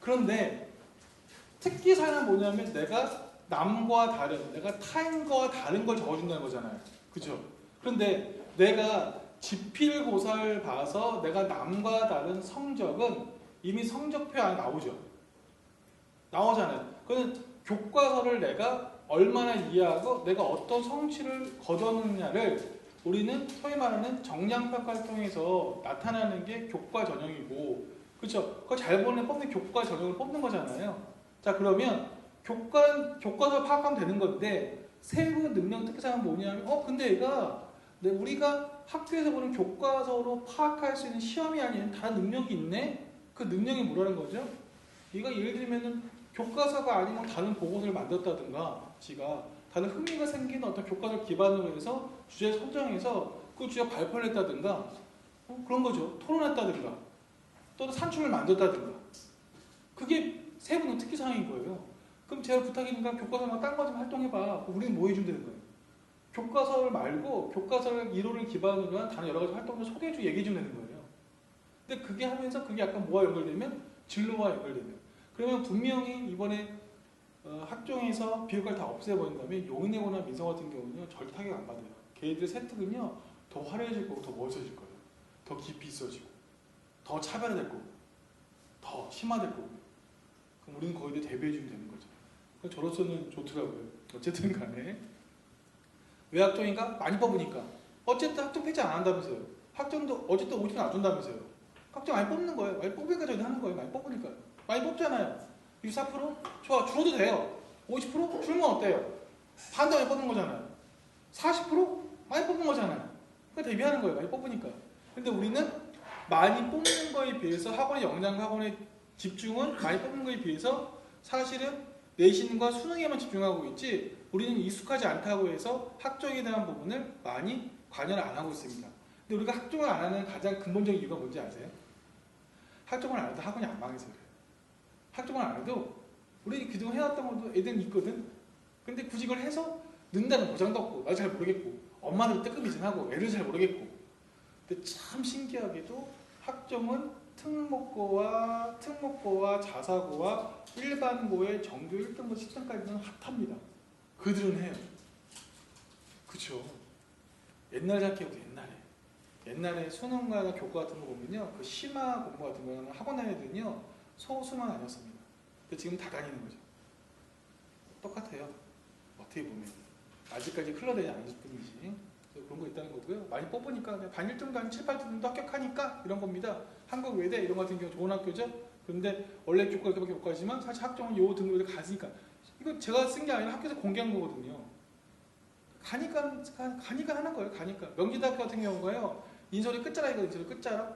그런데 특기사는 뭐냐면 내가 남과 다른, 내가 타인과 다른 걸 적어준다는 거잖아요. 그죠? 그런데 내가 지필고사를 봐서 내가 남과 다른 성적은 이미 성적표 안에 나오죠. 나오잖아요. 그건 교과서를 내가 얼마나 이해하고 내가 어떤 성취를 거두었느냐를 우리는 소위 말하는 정량평가를 통해서 나타나는 게 교과 전형이고, 그렇죠? 그거 잘 보는 뽑는 교과 전형을 뽑는 거잖아요. 자, 그러면 교과서 파악하면 되는 건데 세부 능력 특기사항은 뭐냐면 근데 얘가 우리가 학교에서 보는 교과서로 파악할 수 있는 시험이 아닌 다른 능력이 있네? 그 능력이 뭐라는 거죠? 얘가 예를 들면은 교과서가 아니면 다른 보고서를 만들었다든가 지가 다른 흥미가 생기는 어떤 교과서를 기반으로 해서 주제 선정해서 그 주제 발표를 했다든가 그런 거죠. 토론했다든가 또는 산출을 만들었다든가 그게 세부능 특기사항인 거예요. 그럼 제가 부탁이니까 교과서만 딴 거 좀 활동해봐. 우리는 뭐 해주면 되는 거예요? 교과서를 말고 교과서를 이론을 기반으로 한 다른 여러 가지 활동을 소개해주고 얘기해주면 되는 거예요. 근데 그게 하면서 그게 약간 뭐와 연결되면 진로와 연결되면 그러면 분명히 이번에 학종에서 비교과를 다 없애버린다면 용인외고나 민서 같은 경우는요 절대 타격 안 받아요. 걔들 세특은요 더 화려해질 거고 더 멋있어질 거예요. 더 깊이 있어지고 더 차별화될 거고 더 심화될 거고 그럼 우리는 거기에 대비해주면 되는 거죠. 저로서는 좋더라고요. 어쨌든 간에 왜 학종인가? 많이 뽑으니까. 어쨌든 학종 폐지 안 한다면서요. 학종도 어쨌든 50점 안 준다면서요. 학종 많이 뽑는 거예요. 많이 뽑으니까 저희는 하는 거예요. 많이 뽑으니까. 많이 뽑잖아요. 64%? 좋아. 줄어도 돼요. 50%? 줄면 어때요? 반도 많이 뽑는 거잖아요. 40%? 많이 뽑는 거잖아요. 그러니까 대비하는 거예요. 많이 뽑으니까. 근데 우리는 많이 뽑는 거에 비해서 학원의 역량과 학원의 집중은 많이 뽑는 거에 비해서 사실은 내신과 수능에만 집중하고 있지 우리는 익숙하지 않다고 해서 학종에 대한 부분을 많이 관여를 안 하고 있습니다. 근데 우리가 학종을 안 하는 가장 근본적인 이유가 뭔지 아세요? 학종을 안 해도 학원이 안 망해서 그래요. 학종을 안 해도 우리 그동안 해왔던 것도 애들은 있거든. 근데 굳이 이걸 해서 는다는 보장도 없고 나도 잘 모르겠고 엄마들 뜨끔이진하고 애를 잘 모르겠고 근데 참 신기하게도 학종은 특목고와 자사고와 일반고의 정규 1등부터 10등까지는 핫합니다. 그들은 해요. 그쵸? 옛날 생각해도 옛날에 수능과 교과 같은 거 보면요 그 심화 공부 같은 거는 학원 다니는 애들은요 소수만 아니었습니다. 근데 지금 다 다니는 거죠. 똑같아요. 어떻게 보면 아직까지 흘러내지 않을 뿐이지 그런 거 있다는 거고요. 많이 뽑으니까 반 1등도 한 7, 8등도 합격하니까 이런 겁니다. 한국 외대 이런 거 같은 경우 좋은 학교죠. 그런데 원래 교과 이렇게밖에 못 가지만 사실 학종은 요 등급에 가니까 이거 제가 쓴 게 아니라 학교에서 공개한 거거든요. 가니까 하는 거예요. 가니까 명지대학교 같은 경우가요 인솔이 끝자락이거든요.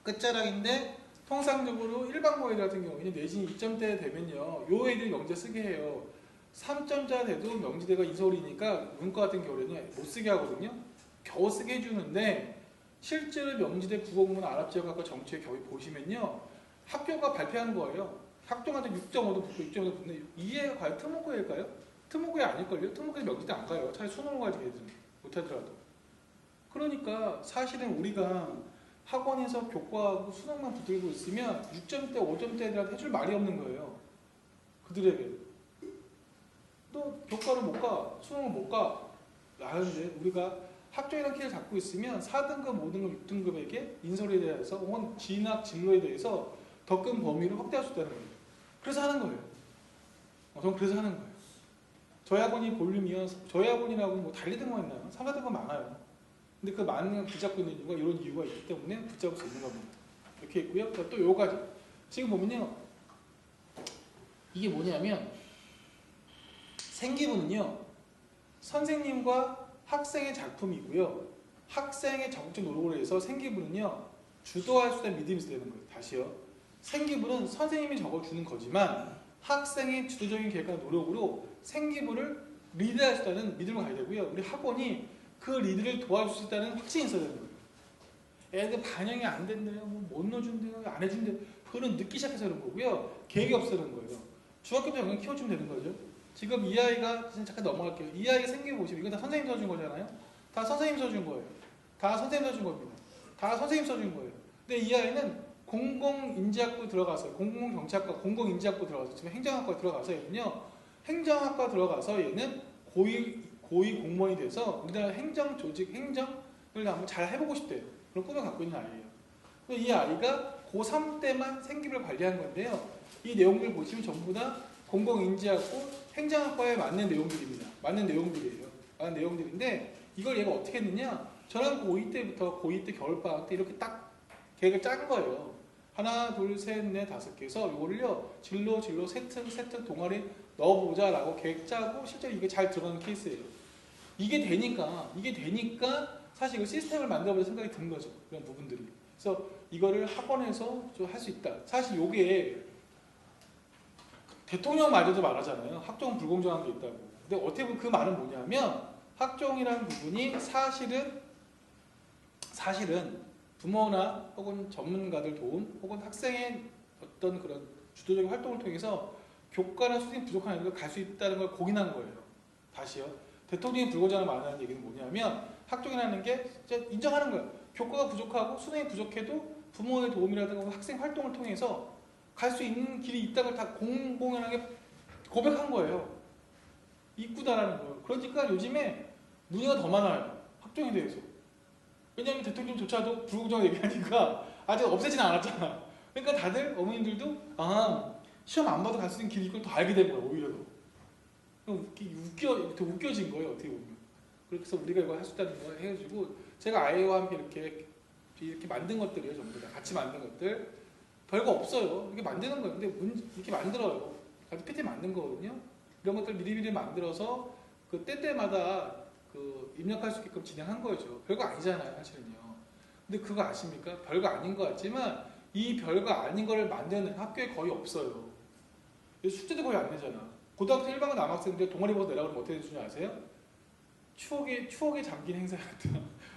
끝자락인데 통상적으로 일반고 애들 같은 경우는 내신 2점대 되면요 요 애들 명제 쓰게 해요. 3점자 돼도 명지대가 인서울이니까 문과 같은 경우에는 못 쓰게 하거든요. 겨우 쓰게 해주는데 실제로 명지대 국어국문 아랍지역학과 정치에 겨우 보시면요 학교가 발표하는 거예요. 학종한테 6.5도 붙고 6.5도 붙는데 이해가 과연 특목고일까요? 특목고에 아닐걸요? 특목고에 명지대 안 가요. 차라리 수능을 가지고 애들은 못하더라도. 그러니까 사실은 우리가 학원에서 교과하고 수능만 붙들고 있으면 6점대, 5점대 애들한테 해줄 말이 없는 거예요. 그들에게. 또 교과를 못 가, 수능을 못 가. 하는데 우리가 학종이라는 키를 갖고 있으면 4등급, 5등급, 6등급에게 인설에 대해서 혹은 진학, 진로에 대해서 더 큰 범위를 확대할 수 있다는 거예요. 그래서 하는 거예요. 저는 그래서 하는 거예요. 저희 학원이 볼륨이요. 저희 학원이라고 뭐 달리등급 있나요? 3, 4등급 많아요. 근데 그 많은 걸 붙잡고 있는 이유가 이런 이유가 있기 때문에 붙잡을 수 있는 겁니다. 이렇게 있고요. 또 요가지. 지금 보면요. 이게 뭐냐면 생기부는요. 선생님과 학생의 작품이고요. 학생의 적극적 노력으로 해서 생기부는요. 주도할 수 있는 믿음이 있어야 되는 거예요. 다시요. 생기부는 선생님이 적어주는 거지만 학생의 주도적인 계획과 노력으로 생기부를 리드할 수 있다는 믿음을 가져야 되고요. 우리 학원이 그 리드를 도와줄 수 있다는 확신이 있어야 되는 거예요. 애들 반영이 안 된대요. 못 넣어준대요. 안 해준대요. 그거는 늦기 시작해서 그런 거고요. 계획이 없어서 그런 거예요. 중학교 때 영역 키워주면 되는 거죠. 지금 이 아이가 잠깐 넘어갈게요. 이 아이가 생기부 보시면 이건 다 선생님 써준 거잖아요. 다 선생님 써준 거예요. 다 선생님 써준 겁니다. 다 선생님 써준 거예요. 근데 이 아이는 공공인지학부 들어가서 공공경찰과 공공인지학부 들어가서 지금 행정학과 들어가서 얘는요. 행정학과 들어가서 얘는 고위 공무원이 돼서 우리나라 행정 조직 행정을 한번 잘 해보고 싶대요. 그런 꿈을 갖고 있는 아이예요. 이 아이가 고3 때만 생기부를 관리한 건데요. 이 내용들 보시면 전부 다 공공인지학부 행정학과에 맞는 내용들입니다. 맞는 내용들이에요. 맞는 내용들인데 이걸 얘가 어떻게 했느냐? 저는 고2 때부터 고2 때 겨울방학 때 이렇게 딱 계획을 짠 거예요. 하나, 둘, 셋, 넷, 다섯 개 해서 이거를요. 진로, 세트 동아리 넣어보자라고 계획 짜고 실제로 이게 잘 들어가는 케이스예요. 이게 되니까 사실 이거 시스템을 만들어보자 생각이 든 거죠. 그런 부분들이. 그래서 이거를 학원에서 좀 할 수 있다. 사실 이게 대통령마저도 말하잖아요. 학종은 불공정한 게 있다고. 근데 어떻게 보면 그 말은 뭐냐면 학종이라는 부분이 사실은 부모나 혹은 전문가들 도움 혹은 학생의 어떤 그런 주도적인 활동을 통해서 교과나 수준이 부족한 애들을 갈 수 있다는 걸 공인한 거예요. 다시요. 대통령이 불공정을 말하는 얘기는 뭐냐면 학종이라는 게 진짜 인정하는 거예요. 교과가 부족하고 수능이 부족해도 부모의 도움이라든가 학생 활동을 통해서 갈 수 있는 길이 있다는 걸 다 공공연하게 고백한 거예요. 이쁘다라는 거예요. 그러니까 요즘에 문의가 더 많아요. 학종에 대해서. 왜냐하면 대통령조차도 불공정을 얘기하니까 아직 없애진 않았잖아. 그러니까 다들 어머님들도 시험 안 봐도 갈 수 있는 길이 있걸 더 알게 된 거예요. 오히려 더 웃겨진 거예요. 어떻게 보면. 그래서 우리가 이거 할 수 있다는 거 해가지고 제가 아이와 함께 이렇게 만든 것들이에요. 전부 다 같이 만든 것들. 별거 없어요. 이렇게 만드는 거예요. 근데 이렇게 만들어요. 같이 PT 만든 거거든요. 이런 것들 미리미리 만들어서 그 때때마다 입력할 수 있게끔 진행한 거죠. 별거 아니잖아요, 사실은요. 근데 그거 아십니까? 별거 아닌 것 같지만 이 별거 아닌 거를 만드는 학교에 거의 없어요. 숙제도 거의 안 내잖아. 고등학교 1반고 남학생들 동아리 보고 내라고 하면 어떻게 되는지 아세요? 추억에 잠긴 행사였다.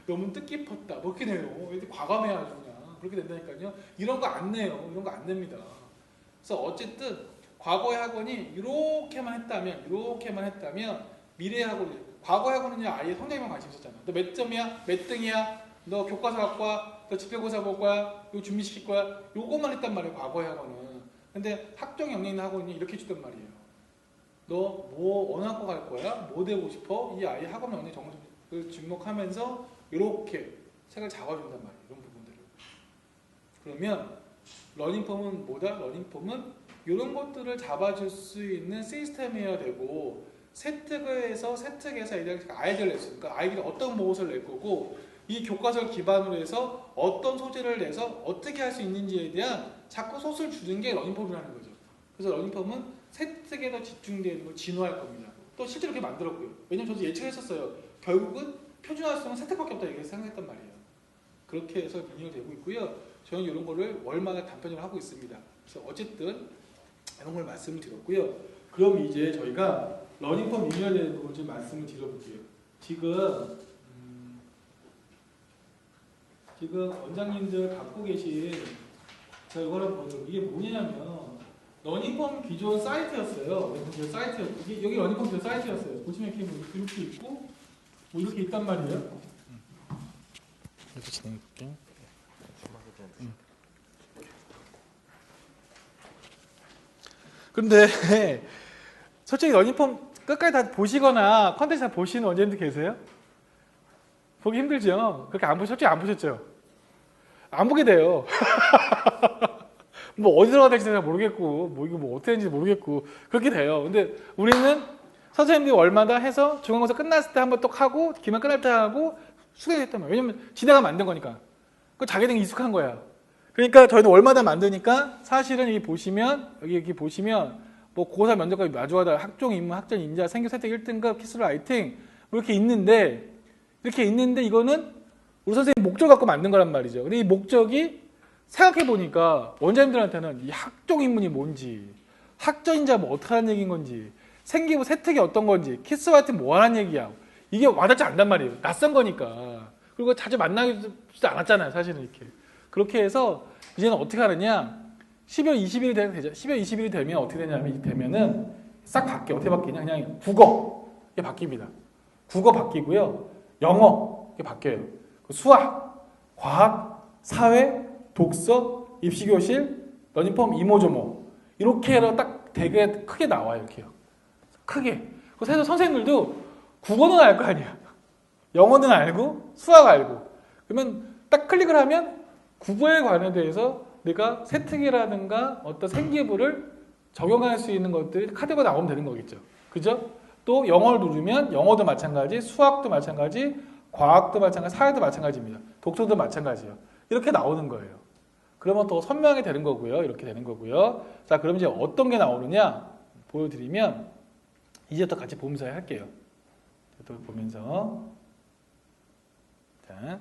너무 뜻깊었다. 뭐 이렇게 내요. 과감해 아주 그냥. 그렇게 된다니까요. 이런 거 안 내요. 이런 거 안 냅니다. 그래서 어쨌든 과거의 학원이 이렇게만 했다면 미래의 학원이 과거의 학원은요 아예 성적에만 관심 있었잖아. 너 몇 점이야? 몇 등이야? 너 교과서 갖고 와? 너 집필고사 볼 거야? 이거 준비시킬 거야? 요것만 했단 말이에요. 과거의 학원은. 근데 학종 영역 있는 학원이 이렇게 해주단 말이에요. 너 어느 학과 갈 거야? 뭐 되고 싶어? 이 아이 학원 영역 정보를 주목하면서 이렇게 색을 잡아준단 말이에요. 이런 부분들을. 그러면 러닝폼은 뭐다? 러닝폼은 이런 것들을 잡아줄 수 있는 시스템이어야 되고 세특에서 아이디어를 낼 수 있으니까 아이들이 어떤 모습을 낼 거고 이 교과서를 기반으로 해서 어떤 소재를 내서 어떻게 할 수 있는지에 대한 자꾸 소스를 주는 게 러닝폼이라는 거죠. 그래서 러닝폼은 세특에 더 집중되어 있는 걸 진화할 겁니다. 또 실제로 그렇게 만들었고요. 왜냐면 저도 예측했었어요. 결국은 표준화성은 세특밖에 없다 이렇게 생각했단 말이에요. 그렇게 해서 운영이 되고 있고요. 저는 이런 거를 월마다 단편으로 하고 있습니다. 그래서 어쨌든 이런 걸 말씀을 드렸고요. 그럼 이제 저희가 러닝폼 인연에 대한 부분 좀 말씀을 드려볼게요. 지금 원장님들 갖고 계신 제가 이거를 보여드릴게요. 이게 뭐냐면 러닝폼 기존 사이트였어요. 여기 러닝폼 기존 사이트였어요. 보시면 이렇게 있고 뭐 이렇게 있단 말이에요. 이렇게 진행해볼게요. 근데 솔직히 러닝폼 끝까지 다 보시거나 컨텐츠 다 보시는 원장님들 계세요? 보기 힘들죠? 그렇게 솔직히 안 보셨죠? 안 보게 돼요. 뭐 어디 들어가야 될지 잘 모르겠고 뭐 이거 뭐 어떻게 되는지 모르겠고 그렇게 돼요. 근데 우리는 선생님들이 월마다 해서 중간고사 끝났을 때 한번 또 하고 기말 끝날 때 하고 수강했단 말이에요. 왜냐면 지네가 만든 거니까. 그 자기들이 익숙한 거야. 그러니까 저희도 월마다 만드니까 사실은 여기 보시면 뭐 고3 면접까지 마주하다 학종, 인문, 학전, 인자, 생교, 세특 1등급, 키스 라이팅 뭐 이렇게 있는데 이거는 우리 선생님 목적 갖고 만든 거란 말이죠. 근데 이 목적이 생각해보니까 원장님들한테는 이 학종 인문이 뭔지 학전, 인자 뭐 어떻게 하는 얘기인 건지 생기부, 세특이 어떤 건지 키스 라이팅 뭐 하는 얘기야 이게 와닿지 않단 말이에요. 낯선 거니까. 그리고 자주 만나지도 않았잖아요. 사실은 이렇게. 그렇게 해서 이제는 어떻게 하느냐 12월 20일이 되면 어떻게 되면은 싹 바뀌어. 어떻게 바뀌냐? 그냥 국어 이게 바뀝니다. 국어 바뀌고요. 영어 이게 바뀌어요. 수학, 과학, 사회, 독서, 입시교실, 러닝폼 이모저모 이렇게 해서 딱 되게 크게 나와요. 이렇게요. 크게. 그래서 선생님들도 국어는 알 거 아니야. 영어는 알고 수학 알고. 그러면 딱 클릭을 하면 국어에 관련돼서 내가 세특이라든가 어떤 생기부를 적용할 수 있는 것들이 카드가 나오면 되는 거겠죠. 그죠? 또 영어를 누르면 영어도 마찬가지, 수학도 마찬가지, 과학도 마찬가지, 사회도 마찬가지입니다. 독서도 마찬가지예요. 이렇게 나오는 거예요. 그러면 더 선명하게 되는 거고요. 이렇게 되는 거고요. 자, 그럼 이제 어떤 게 나오느냐 보여드리면 이제부터 같이 보면서 할게요. 또 보면서 자,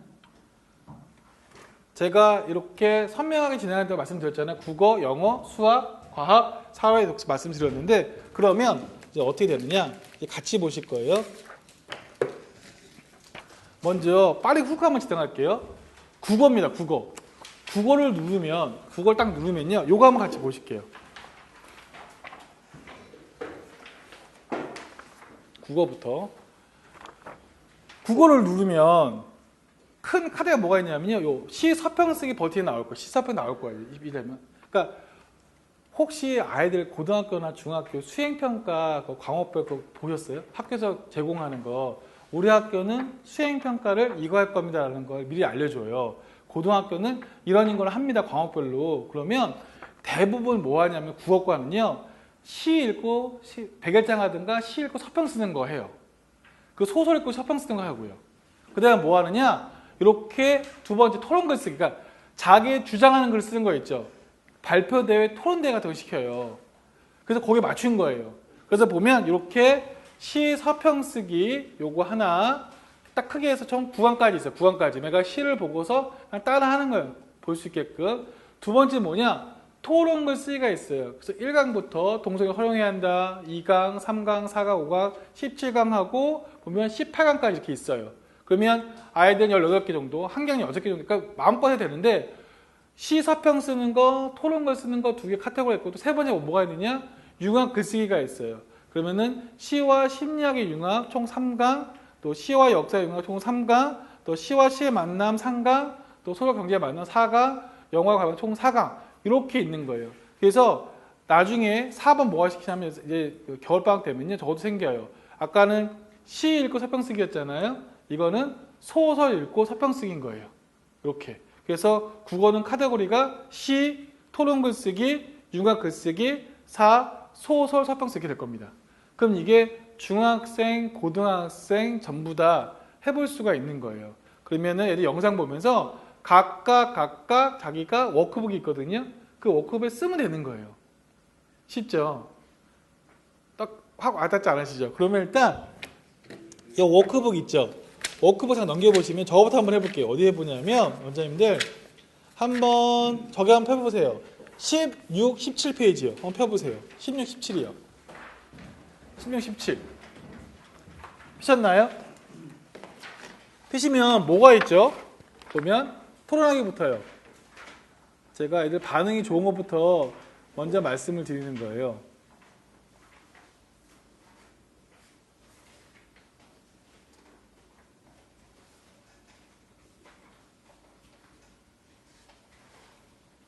제가 이렇게 선명하게 진행한다고 말씀드렸잖아요. 국어, 영어, 수학, 과학, 사회, 독서 말씀드렸는데 그러면 이제 어떻게 되느냐 같이 보실 거예요. 먼저 빨리 훅 한번 진행할게요. 국어입니다. 국어. 국어를 누르면 국어를 딱 누르면요. 요거 한번 같이 보실게요. 국어부터. 국어를 누르면 큰 카드가 뭐가 있냐면요. 요 시 서평 쓰기 버튼이 나올 거예요. 시 서평 나올 거예요. 이러면. 그러니까 혹시 아이들 고등학교나 중학교 수행평가 그 광업별 그거 보셨어요? 학교에서 제공하는 거. 우리 학교는 수행평가를 이거 할 겁니다라는 걸 미리 알려줘요. 고등학교는 이런 걸 합니다. 광업별로. 그러면 대부분 뭐 하냐면 국어과는요. 시 읽고 백일장 하든가 시 읽고 서평 쓰는 거 해요. 그 소설 읽고 서평 쓰는 거 하고요. 그 다음에 뭐 하느냐. 이렇게 두 번째 토론 글 쓰기. 그러니까 자기 주장하는 글 쓰는 거 있죠. 발표대회, 토론대회 같은 거 시켜요. 그래서 거기에 맞춘 거예요. 그래서 보면 이렇게 시 서평 쓰기 요거 하나 딱 크게 해서 총 9강까지 있어요. 9강까지. 내가 시를 보고서 그냥 따라 하는 거예요. 볼 수 있게끔. 두 번째 뭐냐? 토론글 쓰기가 있어요. 그래서 1강부터 동성애 허용해야 한다. 2강, 3강, 4강, 5강, 17강 하고 보면 18강까지 이렇게 있어요. 그러면 아이들은 18개 정도, 한 강이 6개 정도. 그러니까 마음껏 해도 되는데 시 서평 쓰는 거, 토론글 쓰는 거 두 개 카테고리 있고 또 세 번째 뭐가 있느냐? 융합 글쓰기가 있어요. 그러면은 시와 심리학의 융합 총 3강, 또 시와 역사의 융합 총 3강, 또 시와 시의 만남 3강, 또 소설 경제의 만남 4강, 영화 관련 총 4강 이렇게 있는 거예요. 그래서 나중에 4번 뭐가 시키냐면 이제 겨울방학 되면요 저것도 생겨요. 아까는 시 읽고 서평 쓰기였잖아요. 이거는 소설 읽고 서평 쓰기인 거예요. 이렇게. 그래서 국어는 카테고리가 시, 토론 글쓰기, 융합 글쓰기, 소설 서평 쓰기 될 겁니다. 그럼 이게 중학생, 고등학생 전부 다 해볼 수가 있는 거예요. 그러면은 애들 영상 보면서 각각 자기가 워크북이 있거든요. 그 워크북에 쓰면 되는 거예요. 쉽죠? 딱 확 와닿지 않으시죠? 그러면 일단 이 워크북 있죠? 워크북 상 넘겨보시면 저부터 한번 해볼게요. 어디에 보냐면 원장님들 한번 저기 한번 펴보세요. 16, 17페이지요. 한번 펴보세요. 16, 17이요. 16, 17 피셨나요? 피시면 뭐가 있죠? 보면 토론하기부터요. 제가 애들 반응이 좋은 것부터 먼저 말씀을 드리는 거예요.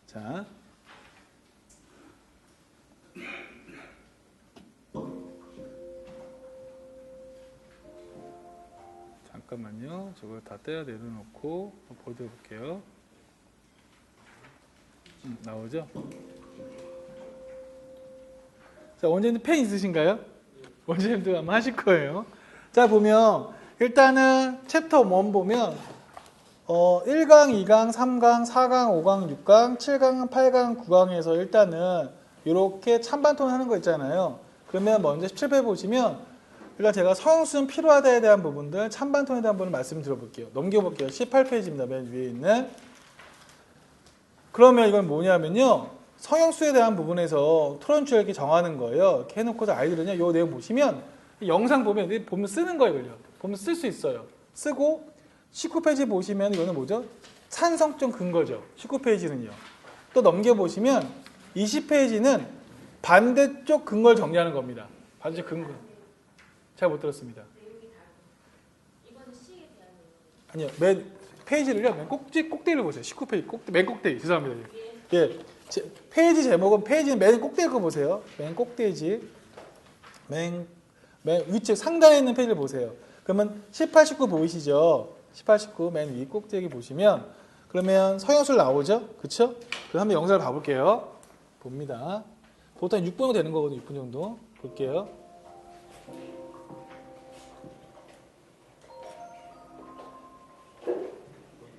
자, 잠깐만요. 저걸 다 떼어 내려놓고 보여드릴게요. 나오죠? 자, 원장님 펜 있으신가요? 원장님도 아마 하실 거예요. 자, 보면 일단은 챕터 1 보면 1강, 2강, 3강, 4강, 5강, 6강, 7강, 8강, 9강에서 일단은 이렇게 찬반톤 하는 거 있잖아요. 그러면 먼저 17페이지 보시면 일단 제가 성형수는 필요하다에 대한 부분들, 찬반톤에 대한 부분을 말씀드려볼게요. 넘겨볼게요. 18페이지입니다. 맨 위에 있는. 그러면 이건 뭐냐면요. 성형수에 대한 부분에서 토론주를 이렇게 정하는 거예요. 이렇게 해놓고서 아이들은요. 이 내용 보시면 영상 보면 쓰는 거예요. 그죠? 보면 쓸 수 있어요. 쓰고 19페이지 보시면 이거는 뭐죠? 찬성점 근거죠. 19페이지는요. 또 넘겨보시면 20페이지는 반대쪽 근거를 정리하는 겁니다. 반대쪽 근거. 잘 못 들었습니다. 아니요. 맨 페이지를요. 맨 꼭대기를 보세요. 19페이지 맨 꼭대기. 죄송합니다. 예, 페이지 제목은 페이지 맨 꼭대기 거 보세요. 맨 꼭대기. 맨 위쪽 상단에 있는 페이지를 보세요. 그러면 18, 19 보이시죠? 18, 19 맨 위 꼭대기 보시면 그러면 서형술 나오죠? 그쵸? 그럼 한번 영상을 봐볼게요. 봅니다. 보통 6분 정도 되는 거거든요. 6분 정도. 볼게요.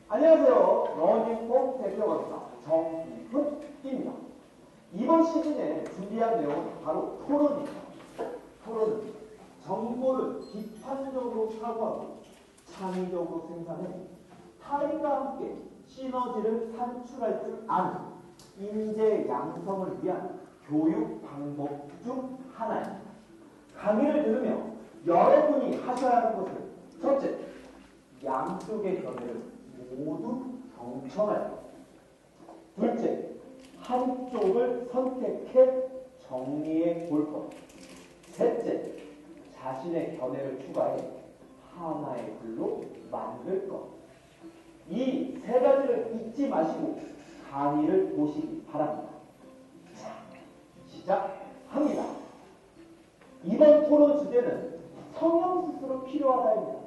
안녕하세요. 러닝폼 대표입니다. 정훈입니다. 이번 시즌에 준비한 내용은 바로 토론입니다. 토론은 정보를 비판적으로 사고하고 창의적으로 생산해 타인과 함께 시너지를 산출할 줄 아는 인재 양성을 위한 교육 방법 중 하나입니다. 강의를 들으며 여러분이 하셔야 하는 것은 첫째, 양쪽의 견해를 모두 경청할 것. 둘째, 한쪽을 선택해 정리해 볼 것. 셋째, 자신의 견해를 추가해 하나의 글로 만들 것. 이 세 가지를 잊지 마시고 강의를 보시기 바랍니다. 자, 시작합니다. 이번 토론 주제는 성형수술은 필요하다입니다.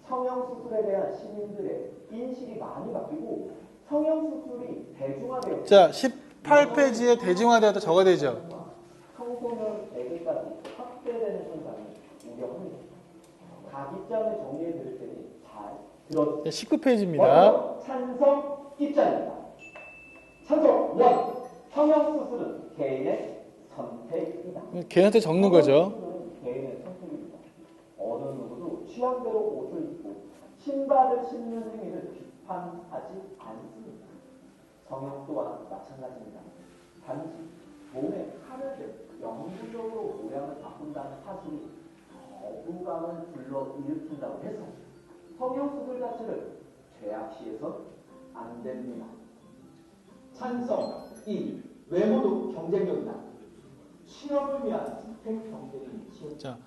성형수술에 대한 시민들의 인식이 많이 바뀌고 성형수술이 대중화되었습니다. 자, 18페이지에 대중화되었다 적어야 되죠? 청소년에게까지 확대되는 현상을 우려합니다. 각 입장을 정리해 드릴 테니 잘 들어주세요. 19페이지입니다. 찬성 입장입니다. 찬성 1. 성형수술은 개인의 선택이다. 개인한테 적는 거죠. 개인의 선택입니다. 어느 누구도 취향대로 옷을 입고 신발을 신는 행위를 비판하지 않습니다. 성형 또한 마찬가지입니다. 단지 몸의 하늘을 영구적으로 모양을 바꾼다는 사실이 거부감을 불러일으킨다고 해서 성형수술 자체를 죄악시해서는 안 됩니다. 찬성 2. 외모도 경쟁력이다. 취업을 위한 스펙 경쟁이 치열합니다. 자,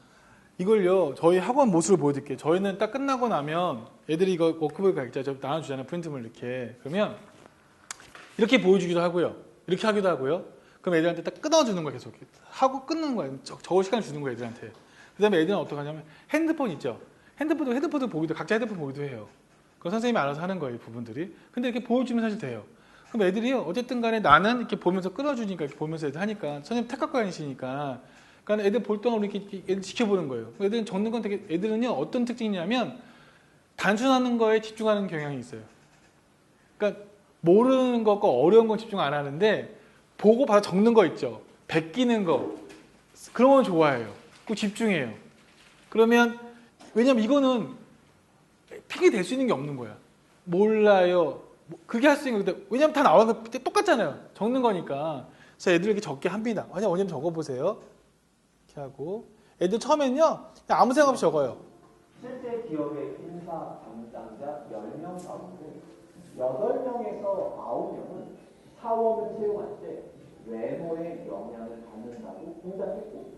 이걸요, 저희 학원 모습을 보여드릴게요. 저희는 딱 끝나고 나면 애들이 이거 워크북 각자 나눠주잖아요. 프린트물 이렇게. 그러면 이렇게 보여주기도 하고요. 이렇게 하기도 하고요. 그럼 애들한테 딱 끊어주는 거예요. 계속. 하고 끊는 거예요. 적을 시간을 주는 거예요. 애들한테. 그 다음에 애들은 어떻게 하냐면 핸드폰 있죠. 핸드폰도 보기도, 각자 핸드폰 보기도 해요. 그거 선생님이 알아서 하는 거예요. 이 부분들이. 근데 이렇게 보여주면 사실 돼요. 그럼 애들이 어쨌든 간에 나는 이렇게 보면서 끊어주니까, 이렇게 보면서 애들 하니까, 선생님 탁 갖고 다니시니까, 그러니까 애들 볼 동안 우리 이렇게 애들 지켜보는 거예요. 애들은 적는 건 되게, 애들은요, 어떤 특징이냐면, 단순하는 거에 집중하는 경향이 있어요. 그러니까, 모르는 것과 어려운 건 집중 안 하는데, 보고 봐서 적는 거 있죠. 베끼는 거. 그런 건 좋아해요. 꼭 집중해요. 그러면, 왜냐면 이거는 핑계 댈 수 있는 게 없는 거야. 몰라요. 그게 할 수 있는 건데, 왜냐면 다 나오는 거 똑같잖아요. 적는 거니까. 그래서 애들 이렇게 적게 합니다. 원장님 적어보세요. 이렇게 하고. 애들 처음엔요, 아무 생각 없이 적어요. 실제 기업의 인사 담당자 10명 가운데 8명에서 9명은 사원을 채용할 때 외모에 영향을 받는다고 공답했고,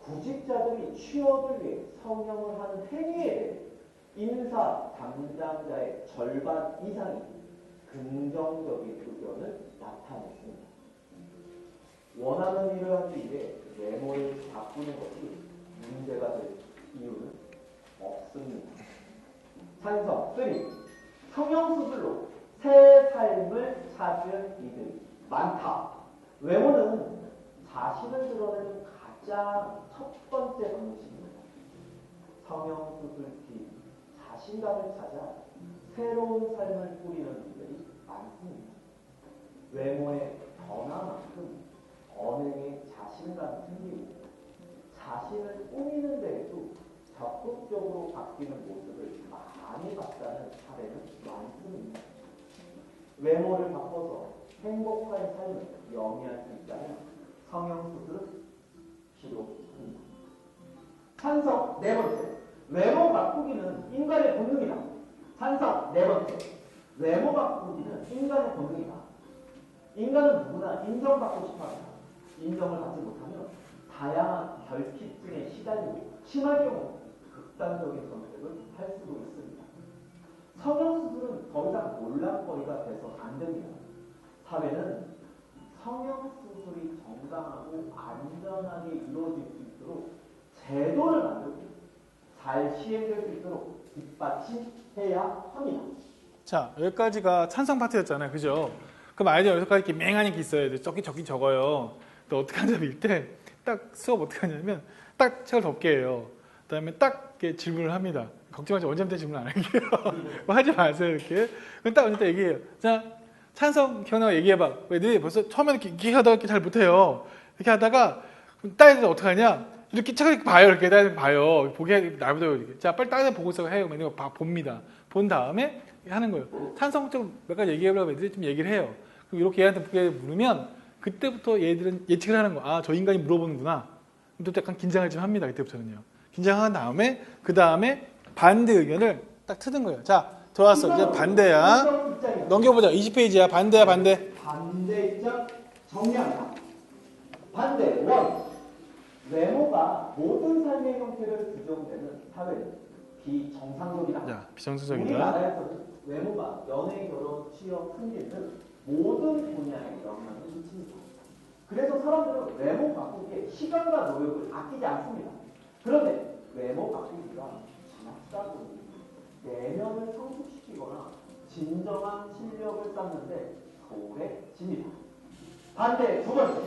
구직자들이 취업을 위해 성형을 하는 행위에 대해 인사 담당자의 절반 이상이 긍정적인 의견을 나타냈습니다. 원하는 일을 하기 위해 외모를 바꾸는 것이 문제가 될 이유는 없습니다. 찬성 3. 성형수술로 새 삶을 찾은 이들이 많다. 외모는 자신을 드러내는 가장 첫 번째 방식입니다. 성형수술 뒤 자신감을 찾아 새로운 삶을 꾸리는 분들이 많습니다. 외모의 변화만큼 언행에 자신감이 생기고 자신을 꾸미는 데에도 적극적으로 바뀌는 모습을 많이 봤다는 사례는 많습니다. 외모를 바꿔서 행복한 삶을 영위할 수 있다면 성형수술은 필요합니다. 찬성 4번째. 외모 바꾸기는 인간의 본능이다. 찬성 4번째. 외모 바꾸기는 인간의 본능이다. 인간은 누구나 인정받고 싶어합니다. 인정을 받지 못하면 다양한 결핍증에 시달리고 심할 경우 극단적인 선택을 할 수도 있습니다. 성형수술은 더 이상 논란거리가 돼서 안 됩니다. 사회는 성형수술이 정당하고 안전하게 이루어질 수 있도록 제도를 만들고 잘 시행될 수 있도록 뒷받침해야 합니다. 자, 여기까지가 찬성 파트였잖아요. 그죠? 그럼 아이들 여기까지 이렇게 맹하니 있어야 돼. 적긴 적어요. 또 어떻게 하냐면 이때 딱 수업 어떻게 하냐면 딱 책을 덮게 해요. 그 다음에 딱 이렇게 질문을 합니다. 걱정하지 마. 원장한테 질문 안 할게요. 뭐 하지 마세요. 이렇게. 그럼 딱 언제 때 얘기해요. 자, 찬성 기억나고 얘기해봐. 애들이 벌써 처음에는 이렇게 하다가 이렇게 잘 못해요. 이렇게 하다가 딸 애들 어떻게 하냐? 이렇게 책을 이렇게 봐요. 이렇게 딸 애들 봐요. 보게 나보다 이렇게. 자, 빨리 딸 애들 보고 있어 해요. 이런 거 봅니다. 본 다음에 하는 거예요. 찬성 좀 몇 가지 얘기해보려고 애들이 좀 얘기를 해요. 그럼 이렇게 얘한테 물으면 그때부터 얘들은 예측을 하는 거. 아, 저 인간이 물어보는구나. 또 약간 긴장을 좀 합니다. 그때부터는요. 긴장한 다음에 그 다음에 반대 의견을 딱 트는 거예요. 자, 좋았어. 이제 반대야. 넘겨보자. 20페이지야. 반대야, 반대. 반대 입장 정리합니다. 반대 원. 외모가 모든 삶의 형태를 규정되는 사회는 비정상적이다. 자, 비정상적이다. 우리나라에서는 외모가 연애, 결혼, 취업, 승진 등 모든 분야에 영향을 미칩니다. 그래서 사람들은 외모 바꾸기에 시간과 노력을 아끼지 않습니다. 그런데 외모 바꾸기가 지나치다 보니 내면을 성숙시키거나 진정한 실력을 쌓는데 소홀해집니다. 반대 두 번째,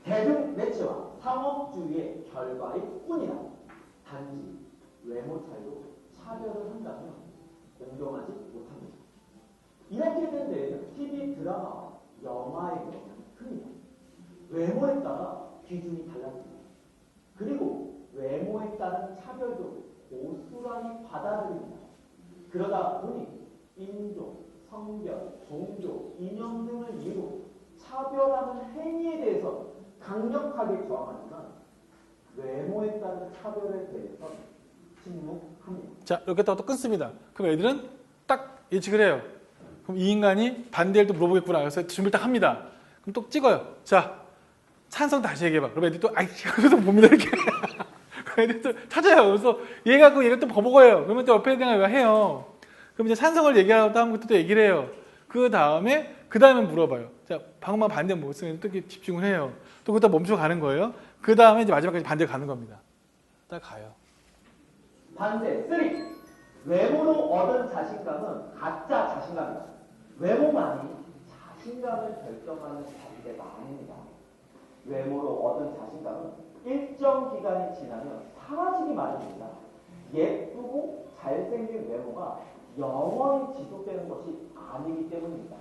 대중 매체와 상업주의의 결과일 뿐이다. 단지 외모 차이로 차별을 한다면 공정하지 못합니다. 이렇게 된 데에는 TV 드라마와 영화의 영향이 큽니다. 외모에 따라 기준이 달라집니다. 그리고 외모에 따른 차별도 고스란히 받아들입니다. 그러다 보니 인종, 성별, 종교, 이념 등을 이유로 차별하는 행위에 대해서 강력하게 저항하지만 외모에 따른 차별에 대해서 침묵합니다. 자, 이렇게 또 끊습니다. 그럼 애들은 딱 예측을 해요. 그럼 이 인간이 반대를 또 물어보겠구나. 그래서 준비를 딱 합니다. 그럼 또 찍어요. 자, 찬성 다시 얘기해봐. 그럼 애들이 또, 아이, 그래서 봅니다. 이렇게. 애들이 또 찾아요. 그래서 얘가 그 얘가 또 버벅어요. 그러면 또 옆에 애가 해요. 그럼 이제 찬성을 얘기하고 다음 것도 또 얘기를 해요. 그 다음에 물어봐요. 자, 방금만 반대 못 쓰면 또 이렇게 집중을 해요. 또 그러다 멈춰가는 거예요. 그 다음에 이제 마지막까지 반대로 가는 겁니다. 딱 가요. 반대 3. 외모로 얻은 자신감은 가짜 자신감이다. 외모만이 자신감을 결정하는 관계가 아닙니다. 외모로 얻은 자신감은 일정 기간이 지나면 사라지기 마련입니다. 예쁘고 잘생긴 외모가 영원히 지속되는 것이 아니기 때문입니다.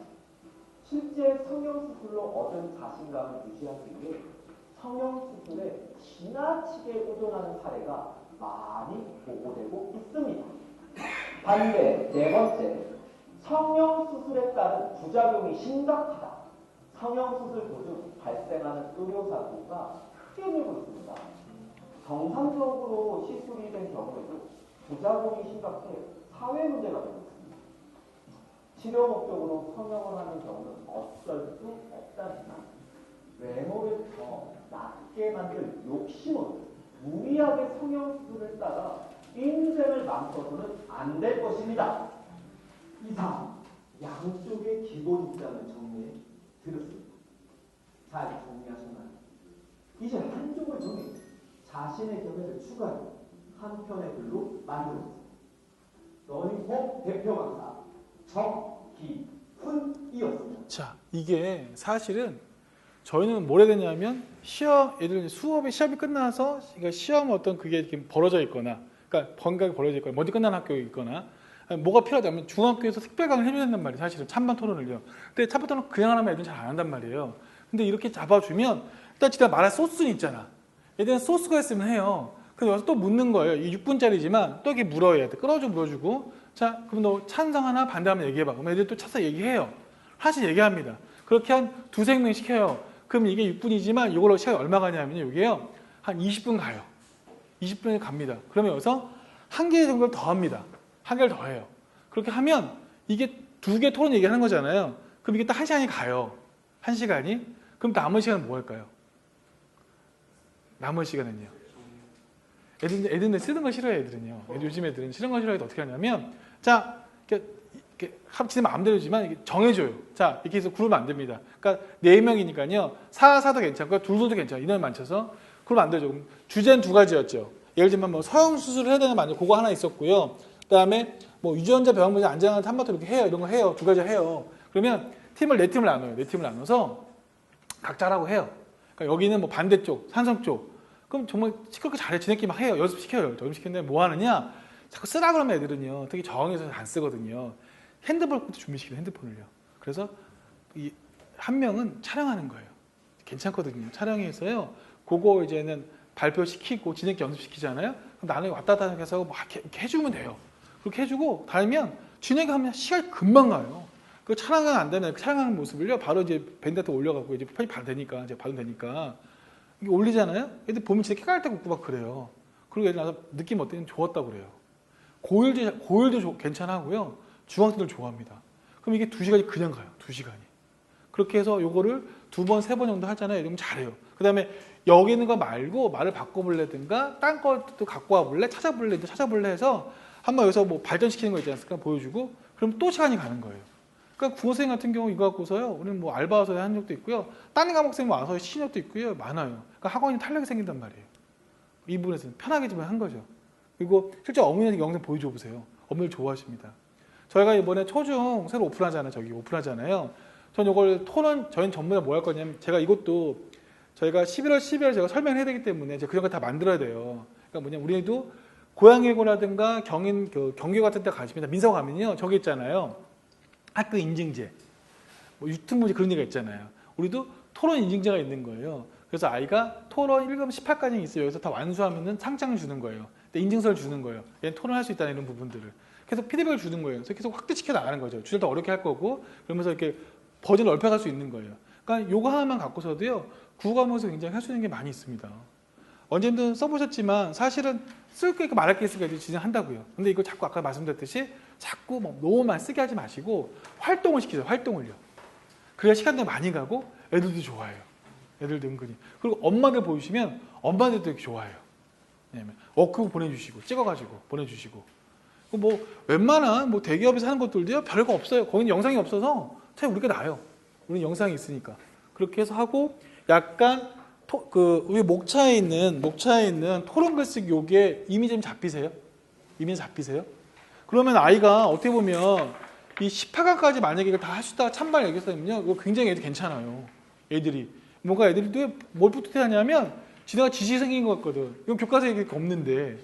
실제 성형수술로 얻은 자신감을 유지하기 위해 성형수술에 지나치게 의존하는 사례가 많이 보고되고 있습니다. 반대 네 번째, 성형수술에 따른 부작용이 심각하다. 성형수술 도중 발생하는 의료사고가 크게 늘고 있습니다. 정상적으로 시술이 된 경우에도 부작용이 심각해 사회 문제가 되고 있습니다. 치료 목적으로 성형을 하는 경우는 어쩔 수 없다지만 외모를 더 낫게 만들 욕심으로 무리하게 성형수술을 따라 인생을 망쳐서는 안 될 것입니다. 이상 양쪽의 기본 입장을 정리해 드렸습니다. 잘 정리하셨나요? 이제 한쪽을 정해 자신의 견해를 추가해 한 편의 글로 만들었습니다. 러닝폼 대표 강사 정기훈이었습니다. 자, 이게 사실은 저희는 뭘 해야 되냐면 예를 들어 시험이 끝나서 그러니까 시험 어떤 그게 이렇게 벌어져 있거나 그러니까 번각이 벌어져 있거나 먼저 끝난 학교에 있거나 뭐가 필요하다면 중학교에서 특별 강의를 해줘야 된단 말이에요. 사실은 찬반 토론을요. 근데 찬반 토론 그냥 하면 애들은 잘 안 한단 말이에요. 근데 이렇게 잡아주면 일단 진짜 말할 소스는 있잖아. 애들은 소스가 있으면 해요. 그래서 와서 또 묻는 거예요. 이 6분짜리지만 또 이렇게 물어야 돼. 물어주고 자, 그럼 너 찬성하나 반대하면 얘기해봐. 그럼 애들 또 차서 얘기해요. 하나씩 얘기합니다. 그렇게 한 두세 명 시켜요. 그럼 이게 6분이지만 이걸로 시간이 얼마 가냐면요. 이게요. 한 20분 가요. 20분이 갑니다. 그러면 여기서 한 개 정도를 더 합니다. 한 개를 더 해요. 그렇게 하면 이게 두 개 토론 얘기하는 거잖아요. 그럼 이게 딱 한 시간이 가요. 한 시간이. 그럼 남은 시간은 뭐 할까요? 남은 시간은요. 애들은 쓰는 거 싫어요, 애들은요. 요즘 애들은 싫은 거 싫어해도 어떻게 하냐면, 자, 이렇게 지네 마음대로지만 이렇게 정해줘요. 자, 이렇게 해서 그룹을 만듭니다. 그러니까 4명이니까요. 4, 4도 괜찮고 둘도 괜찮아요. 인원을 맞춰서 그룹을 만들죠. 주제는 2가지였죠. 예를 들면 뭐 서형 수술을 해야 되는 거 아니에요. 그거 하나 있었고요. 그다음에 뭐 유전자 병원문제 안전한 한번더 이렇게 해요. 이런 거 해요. 2가지 해요. 그러면 팀을 4팀을 나눠요. 4팀을 나눠서 각자 하라고 해요. 그러니까 여기는 뭐 반대쪽, 산성 쪽. 그럼 정말 시끄럽게 잘해. 지네끼리 막 해요. 연습시켜요. 연습시키는데 뭐 하느냐? 자꾸 쓰라 그러면 애들은요. 특히 저항에서 안 쓰거든요. 핸드폰부터 준비시키는 핸드폰을요. 그래서 이 한 명은 촬영하는 거예요. 괜찮거든요. 촬영해서요. 그거 이제는 발표시키고 진액 연습시키잖아요. 그럼 나는 왔다 갔다 해서 막 이렇게 해주면 돼요. 그렇게 해주고 달면 진액 하면 시간이 금방 가요. 그 촬영은 안 되면 그 촬영하는 모습을요. 바로 이제 밴드한테 올려갖고 이제 편집 받으니까 이제 받으면 되니까 이게 올리잖아요. 애들 보면 진짜 깔때 굽고 막 그래요. 그리고 애들 나서 느낌 어때요? 좋았다고 그래요. 고일도 괜찮아하고요. 중학생들 좋아합니다. 그럼 이게 2시간이 그냥 가요. 2시간이. 그렇게 해서 요거를 2번, 3번 정도 하잖아요. 이러면 잘해요. 그 다음에 여기 있는 거 말고 말을 바꿔볼래든가 딴 것도 갖고 와볼래? 찾아볼래 해서 한번 여기서 뭐 발전시키는 거 있지 않습니까? 보여주고 그럼 또 시간이 가는 거예요. 그러니까 국어선생 같은 경우 이거 갖고서요. 우리는 뭐 알바 와서 한 적도 있고요. 다른 과목생 와서 시킨 적도 있고요. 많아요. 그러니까 학원이 탄력이 생긴단 말이에요. 이 부분에서는 편하게 좀 한 거죠. 그리고 실제 어머니한테 영상 보여줘 보세요. 어머니를 좋아하십니다. 저희가 이번에 초중 새로 오픈하잖아요. 저기 오픈하잖아요. 전 이걸 저희는 전부 다 뭐 할 거냐면 제가 이것도 저희가 11월, 12월 제가 설명을 해야 되기 때문에 제가 그런 거 다 만들어야 돼요. 그러니까 뭐냐면 우리도 고양일고라든가 경교 같은 데 가시면 민서 가면요. 저기 있잖아요. 학교 인증제, 뭐 유튜브 그런 데가 있잖아요. 우리도 토론 인증제가 있는 거예요. 그래서 아이가 토론 1급 18까지 있어요. 여기서 다 완수하면은 상장을 주는 거예요. 인증서를 주는 거예요. 얘는 토론할 수 있다는 이런 부분들을. 계속 피드백을 주는 거예요. 그래서 계속 확대시켜 나가는 거죠. 주제를 더 어렵게 할 거고 그러면서 이렇게 버전을 넓혀갈 수 있는 거예요. 그러니까 요거 하나만 갖고서도요. 국어과목에서 굉장히 할 수 있는 게 많이 있습니다. 언젠든 써보셨지만 사실은 쓸 게 말할 게 있으니까 진행한다고요. 근데 이거 자꾸 아까 말씀드렸듯이 자꾸 뭐 너무만 쓰게 하지 마시고 활동을 시키세요. 활동을요. 그래야 시간도 많이 가고 애들도 좋아해요. 애들도 은근히. 그리고 엄마들 보여주시면 엄마들도 되게 좋아해요. 왜냐면 워크북 보내주시고 찍어가지고 보내주시고 뭐 웬만한 뭐 대기업에서 하는 것들도요 별거 없어요. 거기는 영상이 없어서 차라리 우리가 나아요. 우리는 영상이 있으니까 그렇게 해서 하고 약간 우리 목차에 있는 토론 글쓰기 요게 이미 좀 잡히세요? 이미 잡히세요? 그러면 아이가 어떻게 보면 이 18강까지 만약에 이걸 다 할 수 있다가 찬발 여겼으면요 이거 굉장히 애들 괜찮아요. 애들이 뭔가 애들이 또 뭘 뿌듯해하냐면 지네가 지식이 생긴 것 같거든. 이건 교과서에 이게 없는데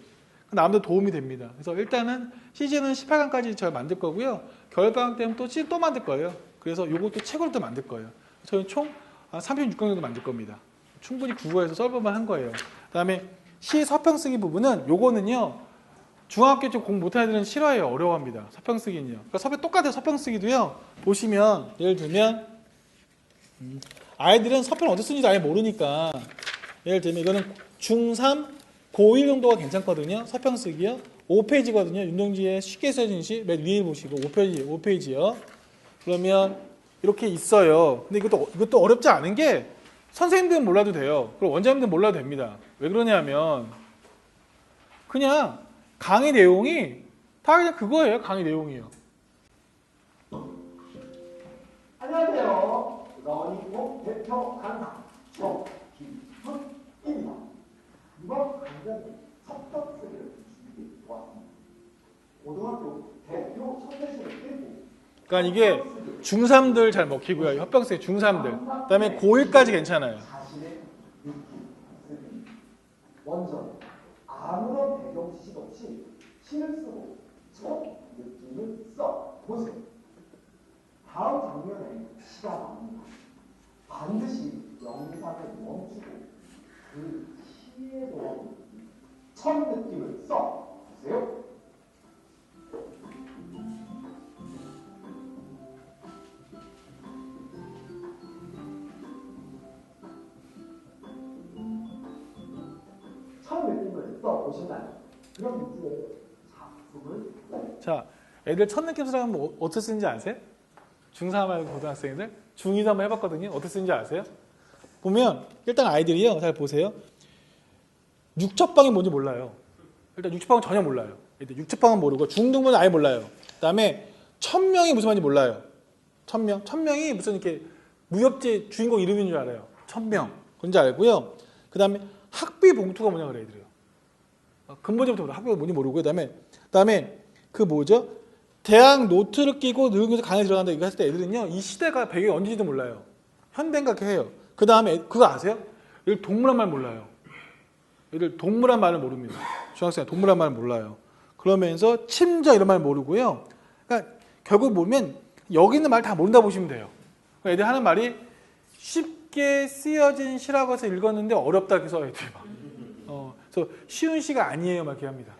남들 도움이 됩니다. 그래서 일단은 시즌은 18강까지 저희 만들 거고요. 겨울방학 때는 또 시즌 또 만들 거예요. 그래서 요것도 책으로 또 만들 거예요. 저희는 총 36강 정도 만들 겁니다. 충분히 국어에서 썰볼만 한 거예요. 그 다음에 시 서평 쓰기 부분은 요거는요. 중학교 쪽 공부 못하는 애들은 싫어해요. 어려워합니다. 서평 쓰기는요. 그러니까 똑같아요. 서평 쓰기도요. 보시면 예를 들면 아이들은 서평을 어떻게 쓰는지 아예 모르니까 예를 들면 이거는 중3, 고1 정도가 괜찮거든요. 서평 쓰기요. 5페이지거든요. 윤동지의 쉽게 써진 시 맨 위에 보시고 5페이지요. 그러면 이렇게 있어요. 근데 이것도 어렵지 않은 게 선생님들은 몰라도 돼요. 그리고 원장님들은 몰라도 됩니다. 왜 그러냐면 그냥 강의 내용이 다 그냥 그거예요. 강의 내용이요. 안녕하세요. 러닝북 대표 강사 정기훈입니다. 이번 강좌는 서평쓰기를 준비해 보았습니다. 고등학교 대표 선생님을 끌고 그러니까 이게 중3들 잘 먹히고요. 협병쓰기 중3들. 그 다음에 고1까지 괜찮아요. 자신의 느낌, 쓰기. 먼저 아무런 배경 지식 없이 시를 쓰고 첫 느낌을 써 보세요. 다음 장면에 시가 나옵니다. 반드시 영상을 멈추고 그 시에 대한 첫 느낌을 써 보세요. 첫 느낌을 써 보시나요? 그럼 이제 작품을 자, 애들 첫 느낌 쓰라면 뭐 어떻게 쓰는지 아세요? 중3 말고 고등학생들? 중2도 한번 해봤거든요. 어떻게 쓰는지 아세요? 보면 일단 아이들이요. 잘 보세요. 육첩방이 뭔지 몰라요. 일단 육첩방은 전혀 몰라요. 일단 육첩방은 모르고 중등부는 아예 몰라요. 그 다음에 천명이 무슨 말인지 몰라요. 천명. 천명이 무슨 이렇게 무협지 주인공 이름인 줄 알아요. 천명. 그런지 알고요. 그 다음에 학비 봉투가 뭐냐 그래, 애들이요. 근본적부터 몰라. 학비가 뭔지 모르고. 그 다음에 그 뭐죠? 대학 노트를 끼고 늙으면서 강에 들어간다 이거 했을 때 애들은요. 이 시대가 배경이 언제인지도 몰라요. 현대인가 그렇게 해요. 그 다음에 그거 아세요? 얘들 동물한 말 몰라요. 얘들 동물한 말을 모릅니다. 중학생 동물한 말을 몰라요. 그러면서 침자 이런 말 모르고요. 그러니까 결국 보면 여기 있는 말 다 모른다 보시면 돼요. 그러니까 애들 하는 말이 쉽게 쓰여진 시라고 해서 읽었는데 어렵다 해서 애들이 막 그래서 쉬운 시가 아니에요 막 이렇게 합니다.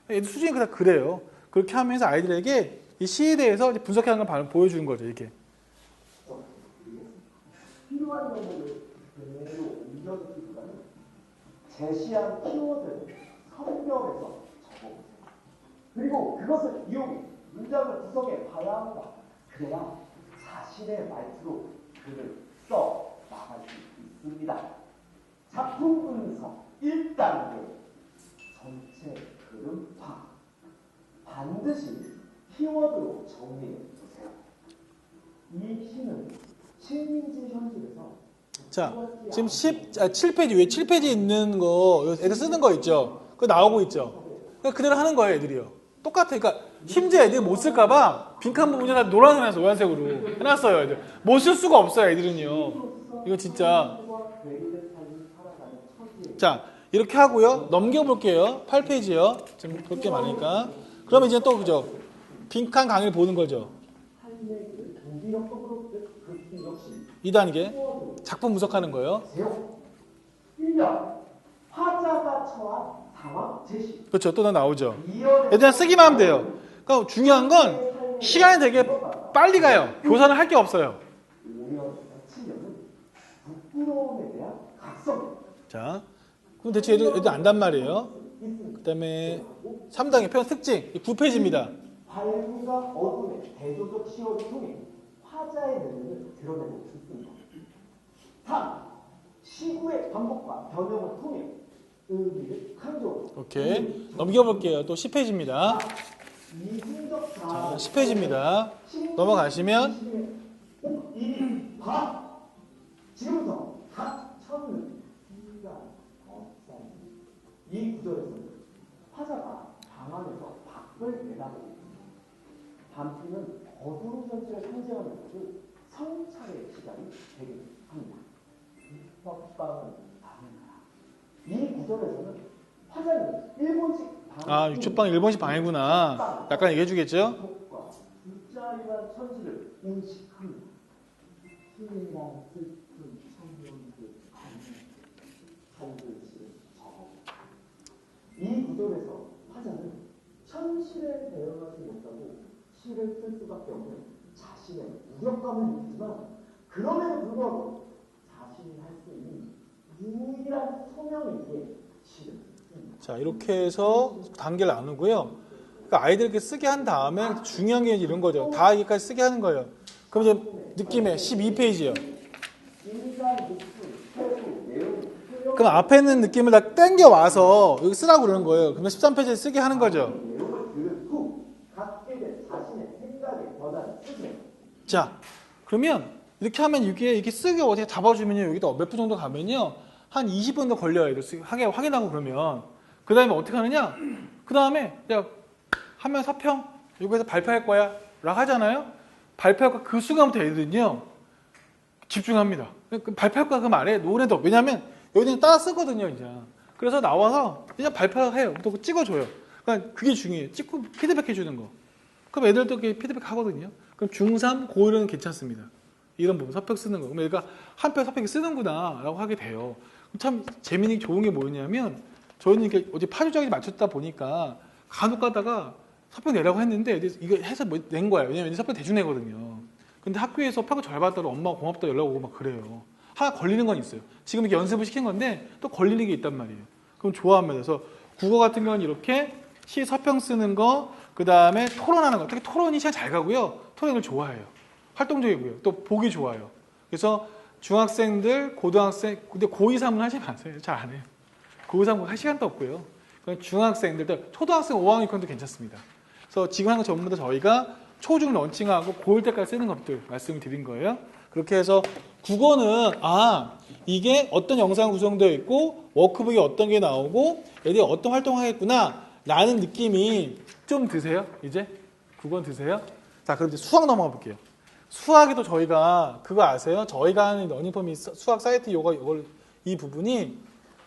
애들 수준이 그래요. 그렇게 하면서 아이들에게 이 시에 대해서 분석하는 걸 보여주는 거죠. 이렇게. 필요한 정보를 그대로 옮겨주기보다는 제시한 키워드를 선별해서 적어보세요. 그리고 그것을 이용해 문장을 구성해 봐야 한다. 그래야 자신의 말투로 글을 써 나갈 수 있습니다. 작품 분석 1단계 전체 그림 파악. 반드시 키워드로 정리해 보세요. 이 시는 식민지 현실에서 자, 지금 7페이지 위에 7페이지 있는 거 애들 쓰는 거 있죠? 그거 나오고 있죠? 그대로 하는 거예요, 애들이요. 똑같아. 그러니까 심지어 애들이 못 쓸까봐 빈칸 부분 다 노란색으로 해놨어요, 애들. 못 쓸 수가 없어요, 애들은요. 이거 진짜. 자, 이렇게 하고요. 넘겨볼게요. 8페이지요. 지금 볼 게 많으니까. 그러면 이제 또 그죠? 빈칸 강의를 보는 거죠. 2단계 작품 분석하는 거예요. 1년 화자가 처한 상황 제시. 그렇죠. 또 나오죠. 애들 쓰기만 하면 돼요. 그러니까 중요한 건 시간이 되게 빨리 가요. 교사는 할 게 없어요. 5년, 7년은 부끄러움에 대한 각성. 자, 그럼 대체 애들 안단 말이에요. 그 다음에 3단계 표현 특징 9페이지입니다. 밝음과 어둠의 대조적 시호를 통해 화자의 내면을 드러내고 있습니다. 3. 시구의 반복과 변형을 통해 의미를 강조. 오케이. 넘겨볼게요. 또 10페이지입니다. 이중적 자, 10페이지입니다. 넘어가시면 지금부터 각 천은 이 구절에서는 화자가 방 안에서 밖을 내다보고 밤비는 어두운 전체를 상징하는 것을 성찰의 시간이 되게 합니다. 육법방은 방인가라. 이 구절에서는 화자는 일본식 방 유축방 일본식 방이구나. 약간 얘기해주겠죠? 숫자이란 천지를 인식합니다. 힘이란 슬픈 청년들 한 글씨를 적어. 이 구절에서 화자는 현실에 대응하지 못하고 시를 쓸 수밖에 없는 자신의 무력감은 있지만 그럼에도 불구하고 자신이 할 수 있는 유일한 소명이기에 시를 씁니다. 자, 이렇게 해서 단계를 나누고요. 그러니까 아이들에게 쓰게 한 다음에 중요한 게 이런 거죠. 다 여기까지 쓰게 하는 거예요. 그럼 이제 느낌에 12페이지요. 그럼 앞에 있는 느낌을 다 땡겨 와서 여기 쓰라고 그러는 거예요. 그러면 13페이지에 쓰게 하는 거죠. 자, 그러면 이렇게 하면 이게 쓰기 어떻게 잡아주면요. 여기다 몇 분 정도 가면요. 한 20분 정도 걸려요. 확인하고 그러면. 그 다음에 어떻게 하느냐? 그 다음에 야, 한명 사평 여기서 발표할 거야 라고 하잖아요. 발표할 그 순간부터 애들은요. 집중합니다. 발표할 거야 그 말에 노래도. 왜냐면 여기는 따라 쓰거든요. 이제. 그래서 나와서 그냥 발표해요. 또 찍어줘요. 그러니까 그게 중요해요. 찍고 피드백 해주는 거. 그럼 애들도 피드백 하거든요. 그럼 중3, 고1은 괜찮습니다. 이런 부분, 서평 쓰는 거. 그럼 얘가 한편 서평 쓰는구나 라고 하게 돼요. 참 재미있는 좋은 게 뭐냐면 저희는 이렇게 어디 파주작에 맞췄다 보니까 간혹 가다가 서평 내라고 했는데 이거 해서 낸 거예요. 왜냐면 서평 대충 내거든요. 근데 학교에서 평을 잘 받았다고 엄마가 고맙다 연락 오고 막 그래요. 하나 걸리는 건 있어요. 지금 이렇게 연습을 시킨 건데 또 걸리는 게 있단 말이에요. 그럼 좋아합니다. 그래서 국어 같은 경우는 이렇게 시 서평 쓰는 거, 그 다음에 토론하는 거. 특히 토론이 시간 잘 가고요. 토론을 좋아해요. 활동적이고요. 또 보기 좋아요. 그래서 중학생들, 고등학생, 근데 고2, 3은 하지 마세요. 잘 안 해요. 고2, 3은 할 시간도 없고요. 중학생들, 초등학생 5학년 6학년도 괜찮습니다. 그래서 지금 하는 거 전부 다 저희가 초중 런칭하고 고1 때까지 쓰는 것들 말씀드린 거예요. 그렇게 해서 국어는 이게 어떤 영상 구성되어 있고 워크북에 어떤 게 나오고 애들이 어떤 활동을 하겠구나 라는 느낌이 좀 드세요? 이제? 국어는 드세요? 자, 그럼 이제 수학 넘어가 볼게요. 수학에도 저희가 그거 아세요? 저희가 하는 러닝폼이 수학 사이트 이 부분이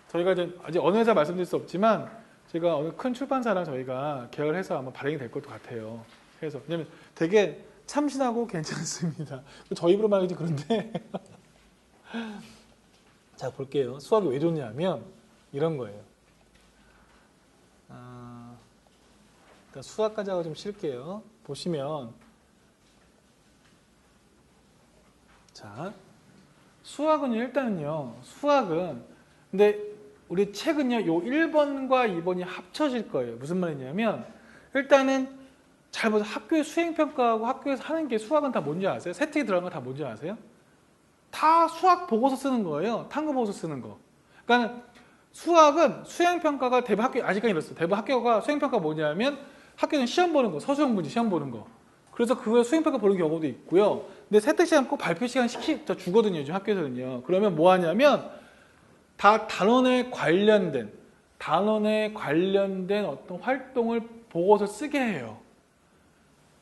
저희가 이제 아직 어느 회사 말씀드릴 수 없지만 제가 어느 큰 출판사랑 저희가 계열해서 아마 발행이 될 것도 같아요. 그래서 왜냐면 되게 참신하고 괜찮습니다. 저희 입으로 말하기 그런데 자, 볼게요. 수학이 왜 좋냐면 이런 거예요. 일단 수학까지 하고 좀 쉴게요. 보시면 자, 수학은요, 일단은요, 근데 우리 책은요, 요 1번과 2번이 합쳐질 거예요. 무슨 말이냐면, 일단은 잘 보세요. 학교에 수행평가하고 학교에서 하는 게 수학은 다 뭔지 아세요? 세특이 들어간 거 다 뭔지 아세요? 다 수학 보고서 쓰는 거예요. 탐구 보고서 쓰는 거. 그러니까 수학은 수행평가가 대부분 아직까지 이렇어요. 대부분 학교가 수행평가 뭐냐면 학교는 시험 보는 거, 서술형 문제 시험 보는 거. 그래서 그걸 수행평가 보는 경우도 있고요. 근데 세특 시간 꼭 발표 시간 주거든요. 요즘 학교에서는요. 그러면 뭐 하냐면 다 단원에 관련된 어떤 활동을 보고서 쓰게 해요.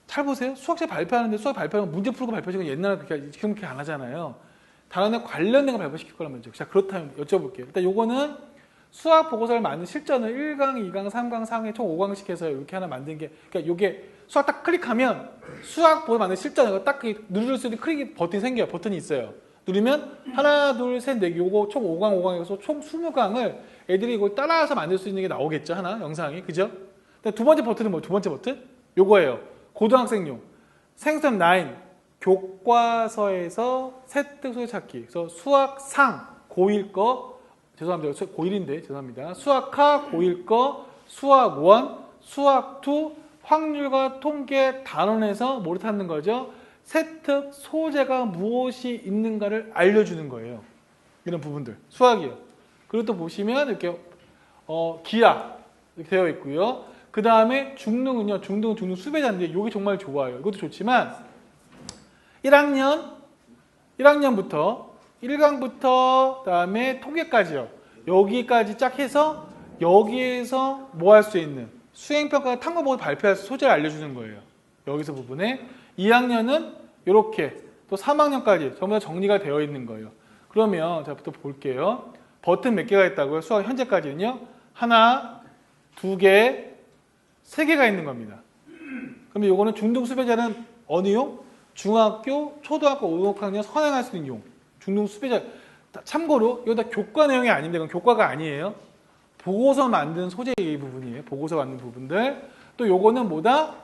잘 보세요. 수학시간 발표하는데 수학 발표하면 문제 풀고 발표 시간 옛날에 그렇게 안 하잖아요. 단원에 관련된 거 발표시킬 거란 말이죠. 자, 그렇다면 여쭤볼게요. 일단 요거는 수학 보고서를 만든 실전을 1강, 2강, 3강, 4강 총 5강씩 해서 이렇게 하나 만든 게, 그러니까 요게 수학 딱 클릭하면 수학 보고서 만든 실전 이거 딱 누를 수 있는 클릭 버튼이 생겨요. 버튼이 있어요. 누르면 하나, 둘, 셋, 넷, 요거 총 5강, 5강에서 총 20강을 애들이 이걸 따라서 만들 수 있는 게 나오겠죠. 하나, 영상이. 그죠? 두 번째 버튼은 뭐, 두 번째 버튼? 요거예요. 고등학생용. 생선 9. 교과서에서 세특 소개찾기. 그래서 수학상, 고1 거, 죄송합니다. 고1인데, 죄송합니다. 수학하, 고1 거, 수학 1, 수학 2, 확률과 통계 단원에서 뭐를 찾는 거죠? 세특 소재가 무엇이 있는가를 알려주는 거예요. 이런 부분들. 수학이요. 그리고 또 보시면 이렇게 기하 이렇게 되어 있고요. 그 다음에 중능은요. 중능 수배자인데 이게 정말 좋아요. 이것도 좋지만 1학년부터 1강부터 그다음에 통계까지요. 여기까지 쫙 해서 여기에서 뭐 할 수 있는 수행평가 탐구보고 발표할 소재를 알려주는 거예요. 여기서 부분에 2학년은 이렇게 또 3학년까지 전부 다 정리가 되어 있는 거예요. 그러면 자, 부터 볼게요. 버튼 몇 개가 있다고요? 수학 현재까지는요. 하나, 두 개, 세 개가 있는 겁니다. 그러면 요거는 중등 수배자는 어느 용? 중학교, 초등학교 5, 6학년 선행할 수 있는 용. 중등 수배자. 참고로 이거 다 교과 내용이 아닌데 그건 교과가 아니에요. 보고서 만든 소재 이 부분이에요. 보고서 만든 부분들. 또 요거는 뭐다?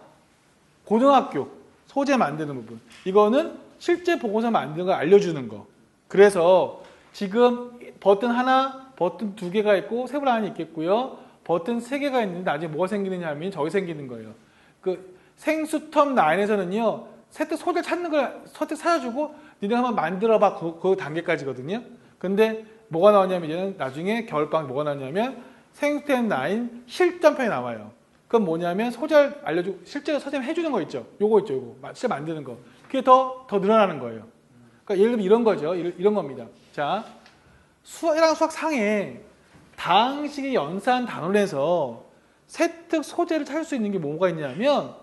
고등학교 소재 만드는 부분. 이거는 실제 보고서 만드는 걸 알려주는 거. 그래서 지금 버튼 하나, 버튼 두 개가 있고 세부란이 있겠고요. 버튼 세 개가 있는데 나중에 뭐가 생기느냐 하면 저기 생기는 거예요. 그 생수텀 9에서는요. 세특 소재 찾는 걸 세특 찾아주고 니네 한번 만들어봐. 그 단계까지거든요. 근데 뭐가 나오냐면 얘는 나중에 겨울방학 뭐가 나오냐면 생수텀 9 실전편이 나와요. 그건 뭐냐면 소재를 알려주고 실제로 선생님 해주는 거 있죠. 요거 있죠. 요거 실제 만드는 거. 그게 더 늘어나는 거예요. 그러니까 예를 들면 이런 거죠. 이런 겁니다. 자, 1학 수학 상에 다항식의 연산 단원에서 세특 소재를 찾을 수 있는 게 뭐가 있냐면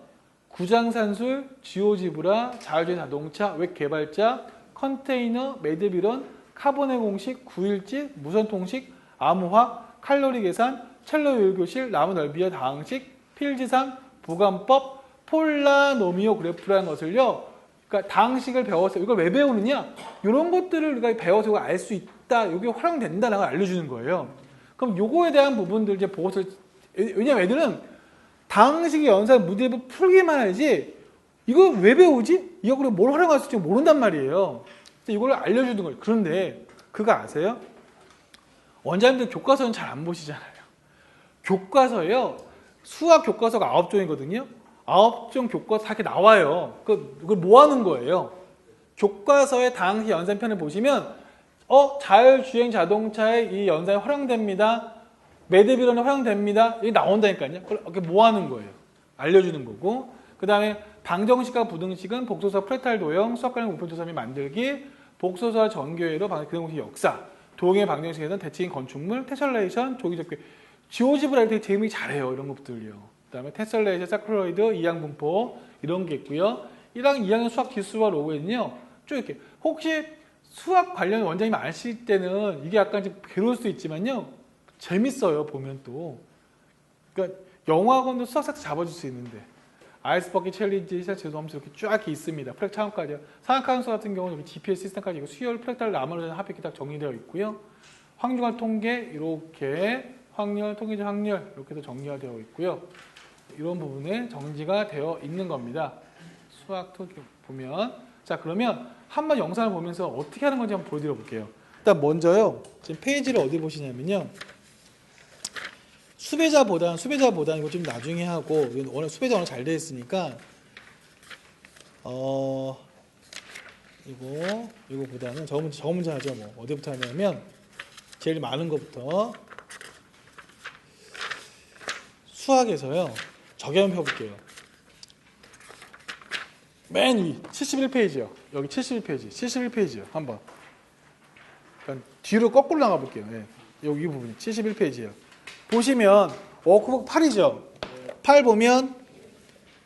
구장산술, 지오지브라, 자율주행 자동차, 웹 개발자, 컨테이너, 매듭이론, 카본의 공식, 구일집, 무선통식, 암호학, 칼로리 계산, 첼로 요일교실, 나무 넓이와 다항식, 필지상, 부관법, 폴라노미오 그래프라는 것을요. 그러니까 다항식을 배워서 이걸 왜 배우느냐? 이런 것들을 우리가 배워서 알 수 있다. 이게 활용된다는 걸 알려주는 거예요. 그럼 요거에 대한 부분들 이제 보고서 왜냐면 애들은 다항식의 연산 무대부 풀기만 하지 이거 왜 배우지? 이거 그럼 뭘 활용할 수 있을지 모른단 말이에요. 이걸 알려주는 거예요. 그런데 그거 아세요? 원장님들 교과서는 잘 안 보시잖아요. 교과서요. 수학 교과서가 9종이거든요. 9종 교과서 다 이렇게 나와요. 그걸 뭐 하는 거예요? 교과서의 다항식 연산편을 보시면 자율주행 자동차의 이 연산이 활용됩니다. 매듭이론이 활용됩니다. 이게 나온다니까요. 그걸 뭐 하는 거예요? 알려주는 거고. 그 다음에 방정식과 부등식은 복소수와 프랙탈 도형, 수학 관련 우편조사 및 만들기, 복소수와 전교회로 기능공식 역사, 도형의 방정식에서는 대칭 건축물, 테설레이션, 조기접기, 지오집을 할 때 재미 잘해요. 이런 것들요. 그 다음에 테설레이션, 사크로이드, 이항분포 이런 게 있고요. 1학년, 2학년 수학 기수와 로그에는요. 쭉 이렇게 혹시 수학 관련 원장님 아실 때는 이게 약간 좀 괴로울 수도 있지만요. 재밌어요. 보면 또. 그러니까 영어학원도 수학 삭제 잡아줄 수 있는데 아이스버킷 챌린지, 제도함수 이렇게 쫙 이렇게 있습니다. 프랙 차원까지요. 상학함수 같은 경우는 여기 GPS 시스템까지 있고 수열, 프랙탈, 라마르전 합이 딱 정리되어 있고요. 확률 통계 이렇게 확률, 통계적 확률 이렇게도 정리가 되어 있고요. 이런 부분에 정지가 되어 있는 겁니다. 수학 토 보면 자 그러면 한번 영상을 보면서 어떻게 하는 건지 한번 보여드려 볼게요. 일단 먼저요. 지금 페이지를 어디 보시냐면요. 수배자보단 이거 좀 나중에 하고 오늘 수배자 오늘 잘 되어 있으니까 이거보다는 저 문제 하죠. 뭐 어디부터 하냐면 제일 많은 것부터 수학에서요. 저기 한번 펴볼게요. 맨 위 71페이지요. 여기 71페이지요. 한번 그러니까 뒤로 거꾸로 나가 볼게요. 예. 여기 부분이 71페이지예요. 보시면 워크북 8이죠. 8 보면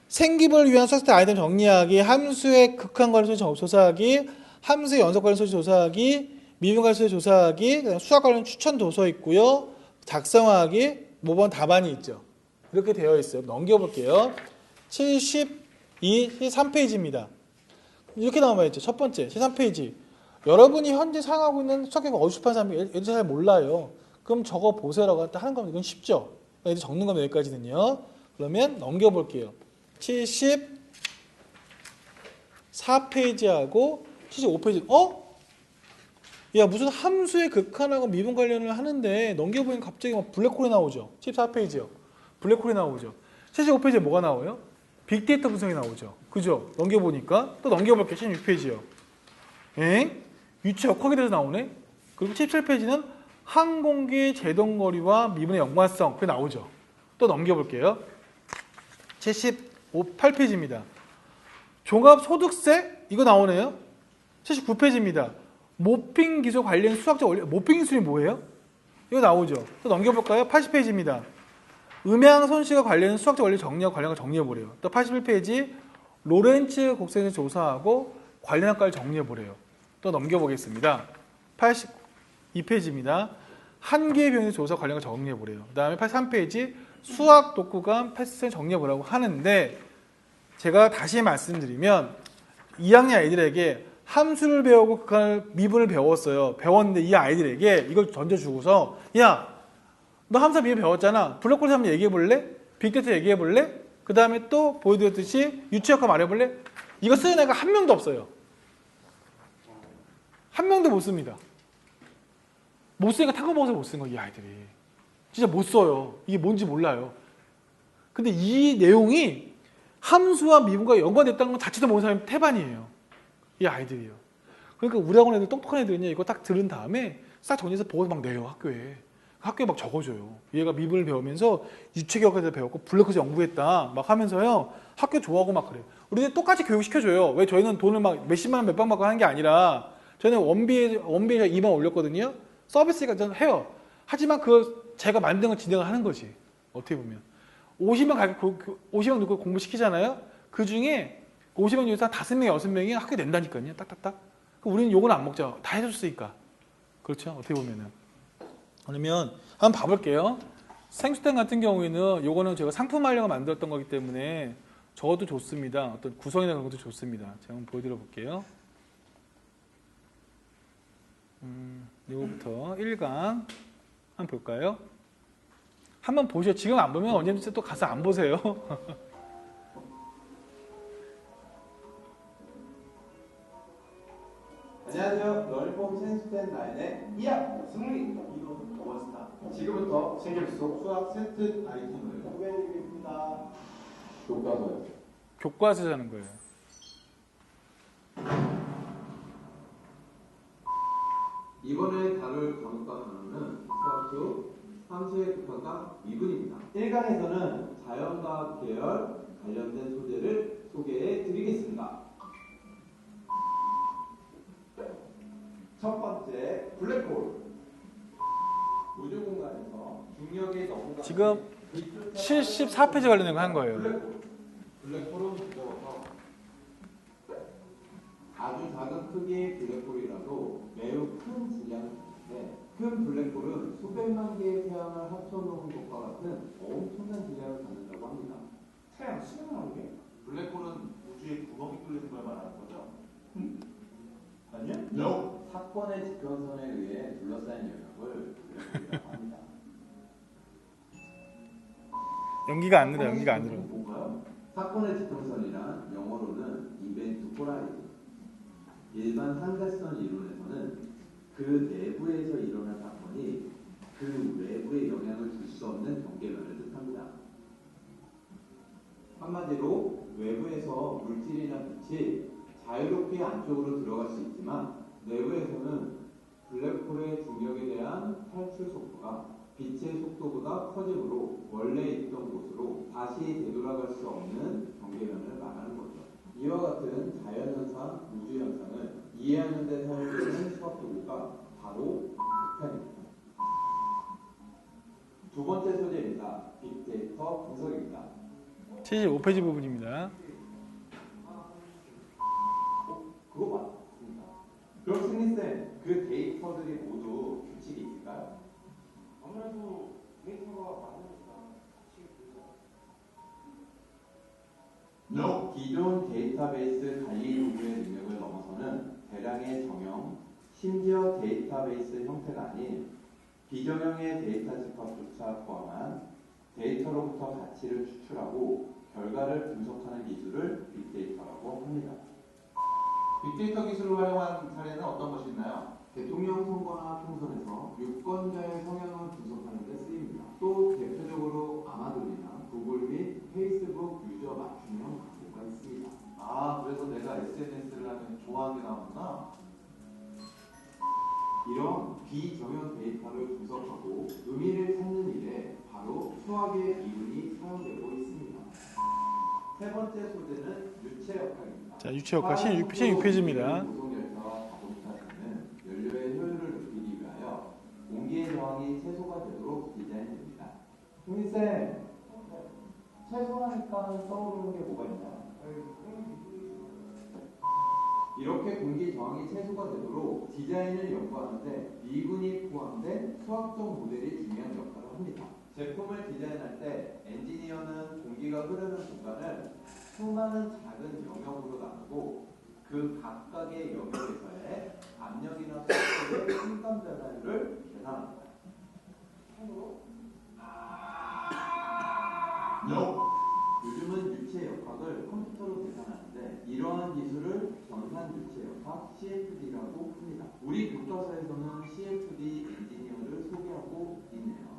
생기부를 위한 수학적 아이템 정리하기, 함수의 극한 관련 소리 조사하기, 함수의 연속 관련 소리 조사하기, 미분 관련 소리 조사하기, 수학 관련 추천 도서 있고요. 작성하기, 5번 답안이 있죠. 이렇게 되어 있어요. 넘겨볼게요. 73페이지입니다. 이렇게 나와 있죠. 첫 번째 73페이지. 여러분이 현재 사용하고 있는 수학기가 어디서 사람이 애들 잘 몰라요. 그럼 저거 보세요라고 하는 겁니다. 이건 쉽죠? 애들 적는 겁니다. 여기까지는요. 그러면 넘겨볼게요. 74페이지하고 75페이지. 야 무슨 함수의 극한하고 미분 관련을 하는데 넘겨보면 갑자기 막 블랙홀이 나오죠. 74페이지요. 블랙홀이 나오죠. 75페이지에 뭐가 나와요? 빅데이터 분석이 나오죠. 그죠? 넘겨보니까 또 넘겨볼게요. 16페이지요. 유추역학에 대해서 나오네. 그리고 17페이지는 항공기 제동거리와 미분의 연관성 그게 나오죠. 또 넘겨볼게요. 78페이지입니다. 종합소득세 이거 나오네요. 79페이지입니다. 모핑 기술 관련 수학적 원리 모핑 기술이 뭐예요? 이거 나오죠. 또 넘겨볼까요? 80페이지입니다. 음양 손실과 관련 수학적 원리 정리하고 관련과 정리해보래요. 또 81페이지 로렌츠 곡선을 조사하고 관련 학과를 정리해보래요. 또 넘겨보겠습니다. 82페이지입니다. 한계의 변수 조사 관련과 정리해보래요. 그 다음에 83페이지 수학 독후감 패스를 정리해보라고 하는데 제가 다시 말씀드리면 2학년 아이들에게 함수를 배우고 미분을 배웠어요. 배웠는데 이 아이들에게 이걸 던져주고서 야 너 함수 미분 배웠잖아. 블록홀에서 한번 얘기해볼래? 빅데이터 얘기해볼래? 그 다음에 또 보여드렸듯이 유추역학 말해볼래? 이거 쓰는 애가 한 명도 없어요. 한 명도 못 씁니다. 못 쓰니까 타고 먹어서 못 쓰는 거예요. 이 아이들이. 진짜 못 써요. 이게 뭔지 몰라요. 근데 이 내용이 함수와 미분과 연관됐다는 건 자체도 모르는 사람이 태반이에요. 이 아이들이요. 그러니까 우리 학원 애들 똑똑한 애들은요. 이거 딱 들은 다음에 싹 정리해서 보고서 막 내요. 학교에 막 적어줘요. 얘가 미분을 배우면서 유체격에서 배웠고 블랙홀에서 연구했다 막 하면서요. 학교 좋아하고 막 그래요. 우리는 똑같이 교육시켜줘요. 왜 저희는 돈을 막 몇십만 원 몇백 받고 하는 게 아니라 저는 원비에 2만 올렸거든요. 서비스가 저는 해요. 하지만 그 제가 만든 걸 진행을 하는 거지. 어떻게 보면 50명 놓고 공부시키잖아요. 그 중에 50명 중에서 한 5명, 6명이 학교에 낸다니까요. 딱딱딱. 우리는 욕은 안 먹죠. 다 해줬으니까. 그렇죠. 어떻게 보면은. 그러면 한번 봐볼게요. 생수탕 같은 경우에는 요거는 제가 상품화하려고 만들었던 거기 때문에 저것도 좋습니다. 어떤 구성이나 그런 것도 좋습니다. 제가 한번 보여드려 볼게요. 이거부터 1강 한번 볼까요? 한번 보셔. 지금 안 보면 언제든지 또 가서 안 보세요. 안녕하세요. 러닝폼 생수텐 라인의 2학 승리 이동 고맙습니다. 지금부터 세계 속 수학 세트 아이템을 소개해드리겠습니다. 교과서요. 교과서라는 거예요. 이번에 다룰 과목과 단어는 수학수 함수의 극한과 미분입니다. 1강에서는 자연과학 계열 관련된 소재를 소개해 드리겠습니다. 첫 번째, 블랙홀. 우주 공간에서 중력이 너무 강해 지금 빛조차 74페이지 관련된 거 한 거예요. 블랙홀은 무거워서 아주 작은 크기의 블랙홀이라도 매우 큰 질량을 가지는데, 큰 블랙홀은 수백만 개의 태양을 합쳐놓은 것과 같은 엄청난 질량을 갖는다고 합니다. 태양 수명하는 게? 블랙홀은 우주에 구멍이 뚫리는 걸 말하는 거죠? 아니요? No. 사건의 지평선에 의해 둘러싸인 영역을 블랙홀이라고 합니다. 연기가 안 늘어, 연기가 안 늘어. 뭔가요? 사건의 지평선이란 영어로는 이벤트 호라이즌. 일반 상대선 이론에서는 그 내부에서 일어난 사건이 그 외부에 영향을 줄 수 없는 경계면을 뜻합니다. 한마디로 외부에서 물질이나 빛이 자유롭게 안쪽으로 들어갈 수 있지만, 내부에서는 블랙홀의 중력에 대한 탈출 속도가 빛의 속도보다 커지므로 원래 있던 곳으로 다시 되돌아갈 수 없는 경계면을 말하는 거죠. 이와 같은 자연현상, 우주현상을 이해하는 데 사용되는 수학 도구가 바로 극한입니다. 두 번째 소재입니다. 빅데이터 분석입니다. 75페이지 부분입니다. 그거 맞습니다. 그럼 승리쌤, 그 데이터들이 모두 규칙이 있을까요? 아무래도 데이터가 많으니까 No. 기존 데이터베이스 관리 도구의 능력을 넘어서는 대량의 정형, 심지어 데이터베이스 형태가 아닌 비정형의 데이터 집합조차 포함한 데이터로부터 가치를 추출하고 결과를 분석하는 기술을 빅데이터라고 합니다. 빅데이터 기술을 활용한 사례는 어떤 것이 있나요? 대통령 선거나 총선에서 유권자의 성향을 분석하는 데 쓰입니다. 또 대표적으로 아마존이나 구글 및 페이스북 유저 맞춤형 광고가 있습니다. 아, 그래서 내가 SNS를 하면 좋아하는 게 나오구나. 이런 비정형 데이터를 분석하고 의미를 찾는 일에 바로 수학의 이론이 사용되고 있습니다. 세 번째 소재는 유체 역학입니다. 자, 유체 역학 16페이지입니다. 고속열차와 자동차는 연료의 효율을 높이기 위하여 공기의 저항이 최소가 되도록 디자인됩니다. 흥미쌤, 최소하니까 떠오르는 게 뭐가 있나요? 이렇게 공기 저항이 최소가 되도록 디자인을 연구하는데 미분이 포함된 수학적 모델이 중요한 역할을 합니다. 제품을 디자인할 때 엔지니어는 공기가 흐르는 공간을 수많은 작은 영역으로 나누고 그 각각의 영역에서의 압력이나 속도의 순간 변화를 계산합니다. No. 요즘은 유체 역학을 컴퓨터로 계산하는데 이러한 기술을 전산 유체 역학 CFD라고 합니다. 우리 교과서에서는 CFD 엔지니어를 소개하고 있네요.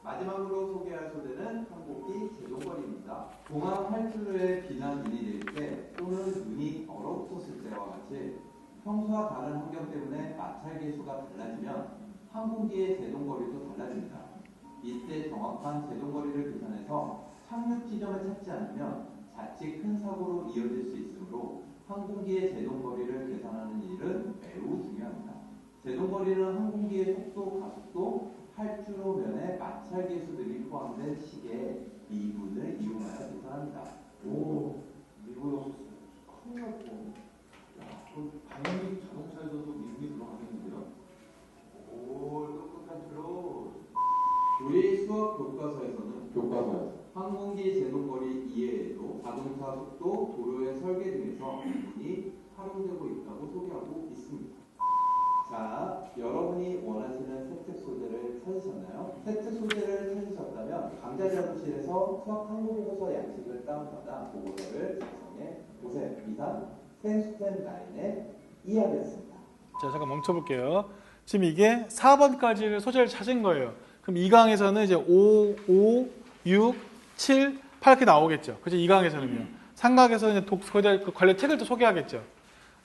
마지막으로 소개할 소재는 항공기 제동거리입니다. 공항 활주로에 비나 눈이 내릴 때 또는 눈이 얼어붙었을 때와 같이 평소와 다른 환경 때문에 마찰 계수가 달라지면 항공기의 제동거리도 달라집니다. 이때 정확한 제동거리를 계산해서 착륙 지점을 찾지 않으면 자칫 큰 사고로 이어질 수 있으므로 항공기의 제동거리를 계산하는 일은 매우 중요합니다. 제동거리는 항공기의 속도, 가속도, 활주로면의 마찰 계수들이 포함된 식의 미분을 이용하여 계산합니다. 오, 미분 없었어요. 큰일 났고. 야, 그럼 당연히 자동차에서도 미분이 들어가겠는데요? 오, 똑똑한 트로. 우리 수학 교과서에서 항공기 제동거리 이외에도 자동차 속도, 도로의 설계 등에서 미분이 활용되고 있다고 소개하고 있습니다. 자, 여러분이 원하시는 세특 소재를 찾으셨나요? 세특 소재를 찾으셨다면 강좌 자료실에서 수학 한국어서 양식을 다운받아 보고서를 작성해 보세요. 이상 센스템 라인의 이하였습니다. 자, 잠깐 멈춰볼게요. 지금 이게 4번까지를 소재를 찾은 거예요. 그럼 2강에서는 이제 5, 6, 7, 8 이렇게 나오겠죠. 그죠? 2강에서는요. 3강에서는 이제 관련 책을 또 소개하겠죠.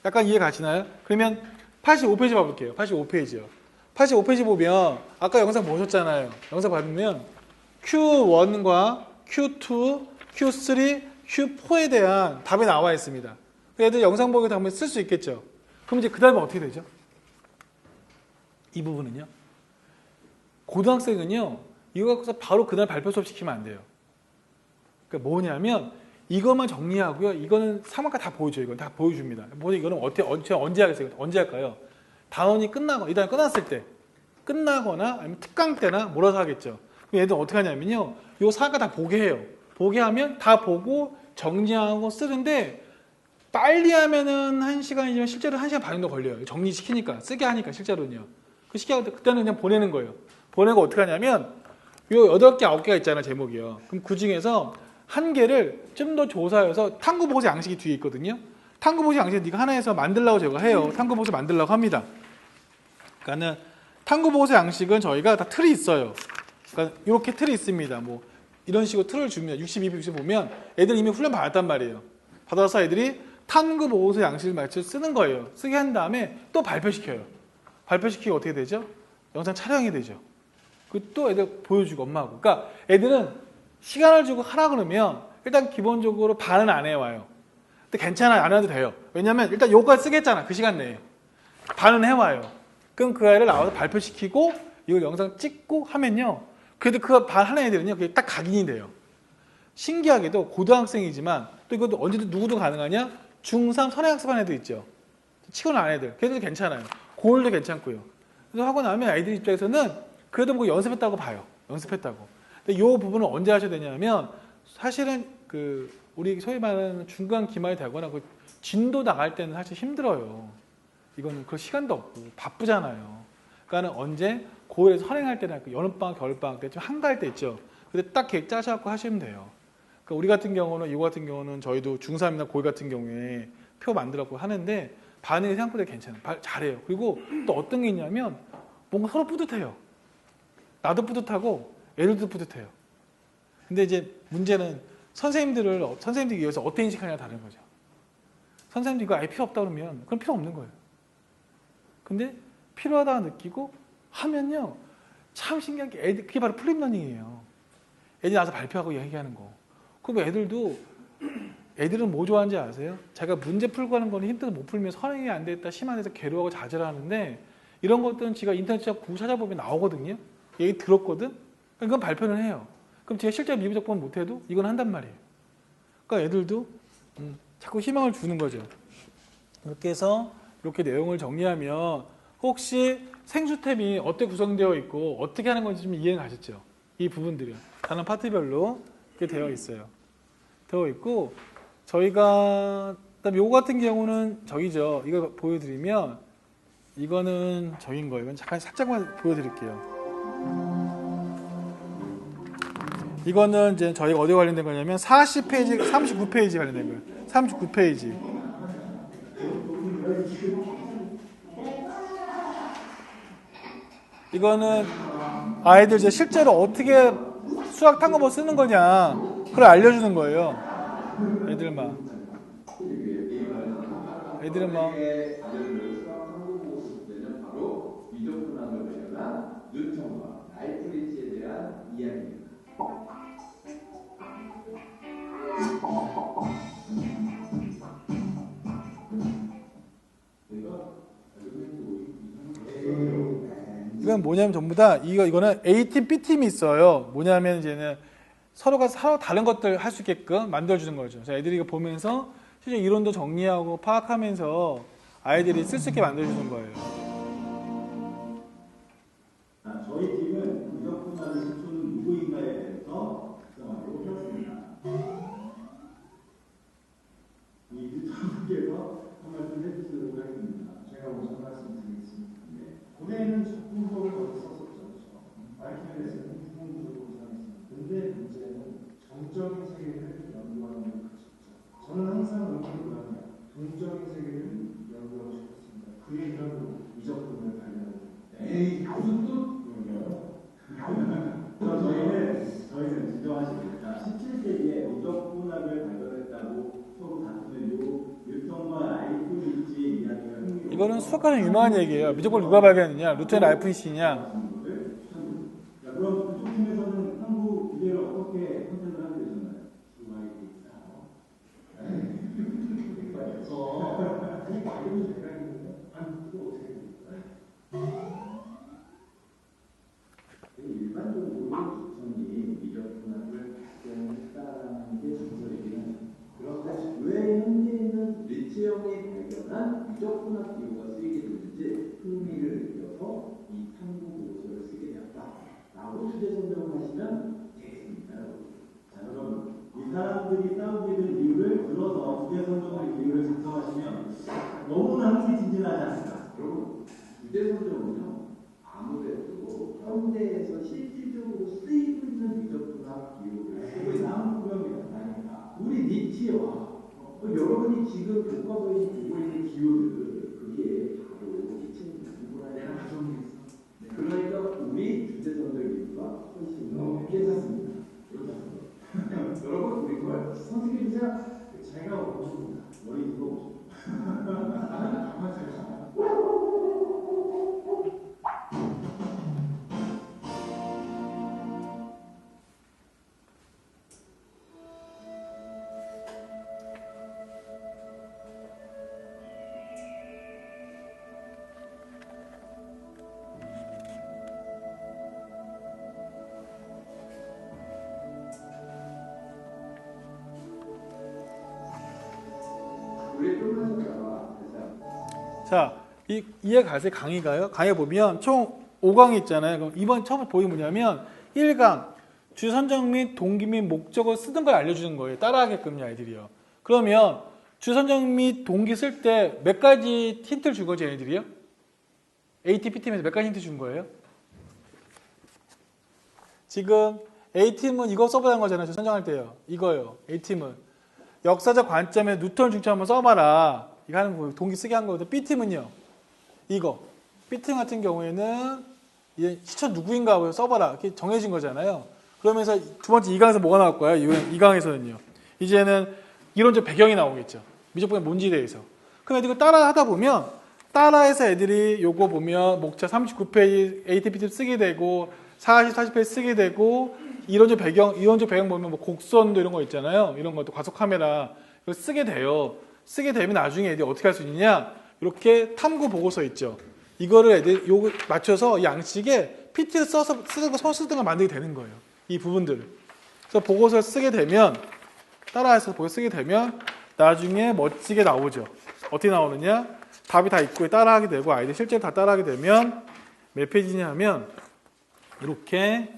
약간 이해 가시나요? 그러면 85페이지 봐볼게요. 85페이지요. 85페이지 보면 아까 영상 보셨잖아요. 영상 받으면 Q1과 Q2, Q3, Q4에 대한 답이 나와 있습니다. 애들 영상 보기도 한번 쓸 수 있겠죠. 그럼 이제 그 다음에 어떻게 되죠? 이 부분은요. 고등학생은요. 이거 갖고서 바로 그날 발표 수업 시키면 안 돼요. 그러니까 뭐냐면 이것만 정리하고요. 이거는 3학과 다 보여줘요. 이건 다 보여줍니다. 이거는 언제 하겠어요? 언제 할까요? 단원이 끝나고 이 단원 끝났을 때 끝나거나 아니면 특강 때나 몰아서 하겠죠. 그럼 얘들 어떻게 하냐면요. 요 4과 다 보게 해요. 보게 하면 다 보고 정리하고 쓰는데 빨리 하면은 1시간이지만 실제로 1시간 반 정도 걸려요. 정리시키니까 쓰게 하니까 실제로는요. 그 시기가 그때는 그냥 보내는 거예요. 보내고 어떻게 하냐면 요 8개, 9개가 있잖아 제목이요. 그럼 그 중에서 한 개를 좀 더 조사해서 탐구보고서 양식이 뒤에 있거든요. 탐구보고서 양식을 네가 하나에서 만들라고 제가 해요. 탐구보고서 만들라고 합니다. 그러니까는 탐구보고서 양식은 저희가 다 틀이 있어요. 그러니까 이렇게 틀이 있습니다. 뭐 이런 식으로 틀을 줍니다. 62, 60 보면 애들 이미 훈련 받았단 말이에요. 받아서 애들이 탐구보고서 양식을 맞춰 쓰는 거예요. 쓰게 한 다음에 또 발표시켜요. 발표시키고 어떻게 되죠? 영상 촬영이 되죠. 그 또 애들 보여주고 엄마하고. 그러니까 애들은 시간을 주고 하라 그러면 일단 기본적으로 반은 안 해와요. 근데 괜찮아요. 안 해도 돼요. 왜냐면 일단 요거까지 쓰겠잖아. 그 시간 내에. 반은 해와요. 그럼 그 아이를 나와서 발표시키고 이걸 영상 찍고 하면요. 그래도 그 반 하는 애들은요. 그게 딱 각인이 돼요. 신기하게도 고등학생이지만 또 이것도 언제든 누구도 가능하냐? 중3 선행학습한 애들 있죠. 치고는 안 애들. 걔들도 괜찮아요. 고1도 괜찮고요. 그래서 하고 나면 아이들 입장에서는 그래도 뭐 연습했다고 봐요. 연습했다고. 근데 이 부분은 언제 하셔야 되냐면 사실은 그 우리 소위 말하는 중간 기말이 되거나 그 진도 나갈 때는 사실 힘들어요. 이거는 그 시간도 없고 바쁘잖아요. 그러니까는 언제 고1에서 선행할 때나 그 여름방학, 겨울방학 때 좀 한가할 때 있죠. 근데 딱 계획 짜셔갖고 하시면 돼요. 그러니까 우리 같은 경우는 이거 같은 경우는 저희도 중3이나 고1 같은 경우에 표 만들었고 하는데 반응이 생각보다 괜찮아요. 잘해요. 그리고 또 어떤 게 있냐면 뭔가 서로 뿌듯해요. 나도 뿌듯하고 애들도 뿌듯해요. 근데 이제 문제는 선생님들이 위해서 어떻게 인식하냐가 다른 거죠. 선생님들이 이거 아예 필요 없다 그러면 그건 필요 없는 거예요. 근데 필요하다고 느끼고 하면요. 참 신기한 게 애들, 그게 바로 플립러닝이에요. 애들이 나와서 발표하고 얘기하는 거. 그럼 애들은 뭐 좋아하는지 아세요? 자기가 문제 풀고 하는 거는 힘들어서 못 풀면 선행이 안 됐다, 심한 데서 괴로워하고 좌절하는데 이런 것들은 지가 인터넷 구글 찾아보면 나오거든요. 얘기 들었거든? 그건 발표는 해요. 그럼 제가 실제로 미분적 보면 못해도 이건 한단 말이에요. 그러니까 애들도 자꾸 희망을 주는 거죠. 이렇게 해서 이렇게 내용을 정리하면 혹시 생수템이 어떻게 구성되어 있고 어떻게 하는 건지 좀 이해가 가셨죠? 이 부분들이요. 다른 파트별로 이렇게 되어 있어요. 되어 있고 저희가 그다음에 요거 같은 경우는 저기죠. 이거 보여드리면 이거는 저긴 거예요. 이건 잠깐 살짝만 보여드릴게요. 이거는 이제 저희가 어디에 관련된 거냐면 40페이지, 39페이지 관련된 거예요. 39페이지. 이거는 아이들 이제 실제로 어떻게 수학 탐구법 쓰는 거냐 그걸 알려주는 거예요. 애들은 막 바로 미적분학을 배려한 뉴턴과 라이프리지에 대한 이야기입니다. 이건 뭐냐면 전부 다 이거는 A팀, B팀이 있어요. 뭐냐면 이제는 서로 다른 것들 할 수 있게끔 만들어주는 거죠. 그래서 애들이 이거 보면서 실제 이론도 정리하고 파악하면서 아이들이 쓸 수 있게 만들어주는 거예요. 저희 팀은 미적분학을 실천은 누구인가에 대해서 구성하도록 했습니다. 이 유튜브께서 한 말씀 해주시도록 하겠습니다. 제가 우선 말씀드리겠습니다. 고대에는 적분법을 먼저 썼었죠. 마이크로에서는 부분부족으로 사용했습니다. 근데 문제는 정적인 세계를 연구하는 걸 가졌죠. 저는 항상 연구를 하면 동적인 세계를 연구하고 싶었습니다. 그의 결국 미적분을 발견합니다. 에이, 무슨 또? 저희는 진정하십니다. 17세기에 미적분학을 발견했다고 서로 다투는 뉴턴과 라이프니츠의 이야기가 흥미로워. 이거는 수학하는 유명한 얘기예요. 미적분을 누가 발견했느냐? 루턴 라이프니츠냐? 그럼 그쪽 팀에서는 한국 주제 선정을 하시면 되겠습니다. 자, 여러분, 이 사람들이 싸우게 된 이유를 들어서 주제 선정의 이유를 작성하시면 너무나 흥미진진하지 않을까? 여러분, 주제 선정은요, 아무래도 현대에서 실질적으로 쓰이고 있는 미적분학 기호를 쓰고 있는 상품형이다. 아닙니다. 우리 니치와 여러분이 지금 교과서에 보고 있는 기호들, 그게 바로 니치는 누구나 내가 가져오겠어. 그러니까 우리 주제 선정 이유가 훨씬 더 괜찮습니다. 여러분, 우리 거예요. 선택해 주세요. 제가 오십니다. 머리 이거 오십니다. 나는 가만히 있어요. 우리 끝나셨다가 자, 이해 가세요? 강의가요? 강의 보면 총 5강이 있잖아요. 그럼 이번 처음에 보이면 뭐냐면 1강 주제 선정 및 동기 및 목적을 쓰는 걸 알려주는 거예요. 따라하게끔요, 아이들이요. 그러면 주제 선정 및 동기 쓸 때 몇 가지 힌트를 준 거죠, 애들이요? ATP팀에서 몇 가지 힌트 준 거예요? 지금 A팀은 이거 써보라는 거잖아요. 저 선정할 때요. 이거요. A팀은 역사적 관점에 뉴턴 중점 한번 써봐라. 이거 하는 거예요. 동기 쓰게 한 거거든요. B팀은요. 이거. B팀 같은 경우에는 이제 시청 누구인가 하고 써봐라. 이렇게 정해진 거잖아요. 그러면서 두 번째 2강에서 뭐가 나올 거예요? 2강에서는요. 이제는 이론적 배경이 나오겠죠. 미적분의 뭔지에 대해서. 그럼 애들이 따라 하다 보면 따라해서 애들이 요거 보면 목차 39페이지 ATP팀 쓰게 되고 40페이지 쓰게 되고 이론적 배경 보면 뭐 곡선도 이런 거 있잖아요. 이런 것도 과속 카메라 이거 쓰게 돼요. 쓰게 되면 나중에 애들이 어떻게 할 수 있느냐? 이렇게 탐구 보고서 있죠. 이거를 애들 요거 맞춰서 이 양식에 PT를 써서 쓰는 거 서술등을 만들게 되는 거예요. 이 부분들을. 그래서 보고서를 쓰게 되면 따라해서 보고서 쓰게 되면 나중에 멋지게 나오죠. 어떻게 나오느냐? 답이 다 있고 따라하게 되고 아이들 실제로 다 따라하게 되면 몇 페이지냐 하면 이렇게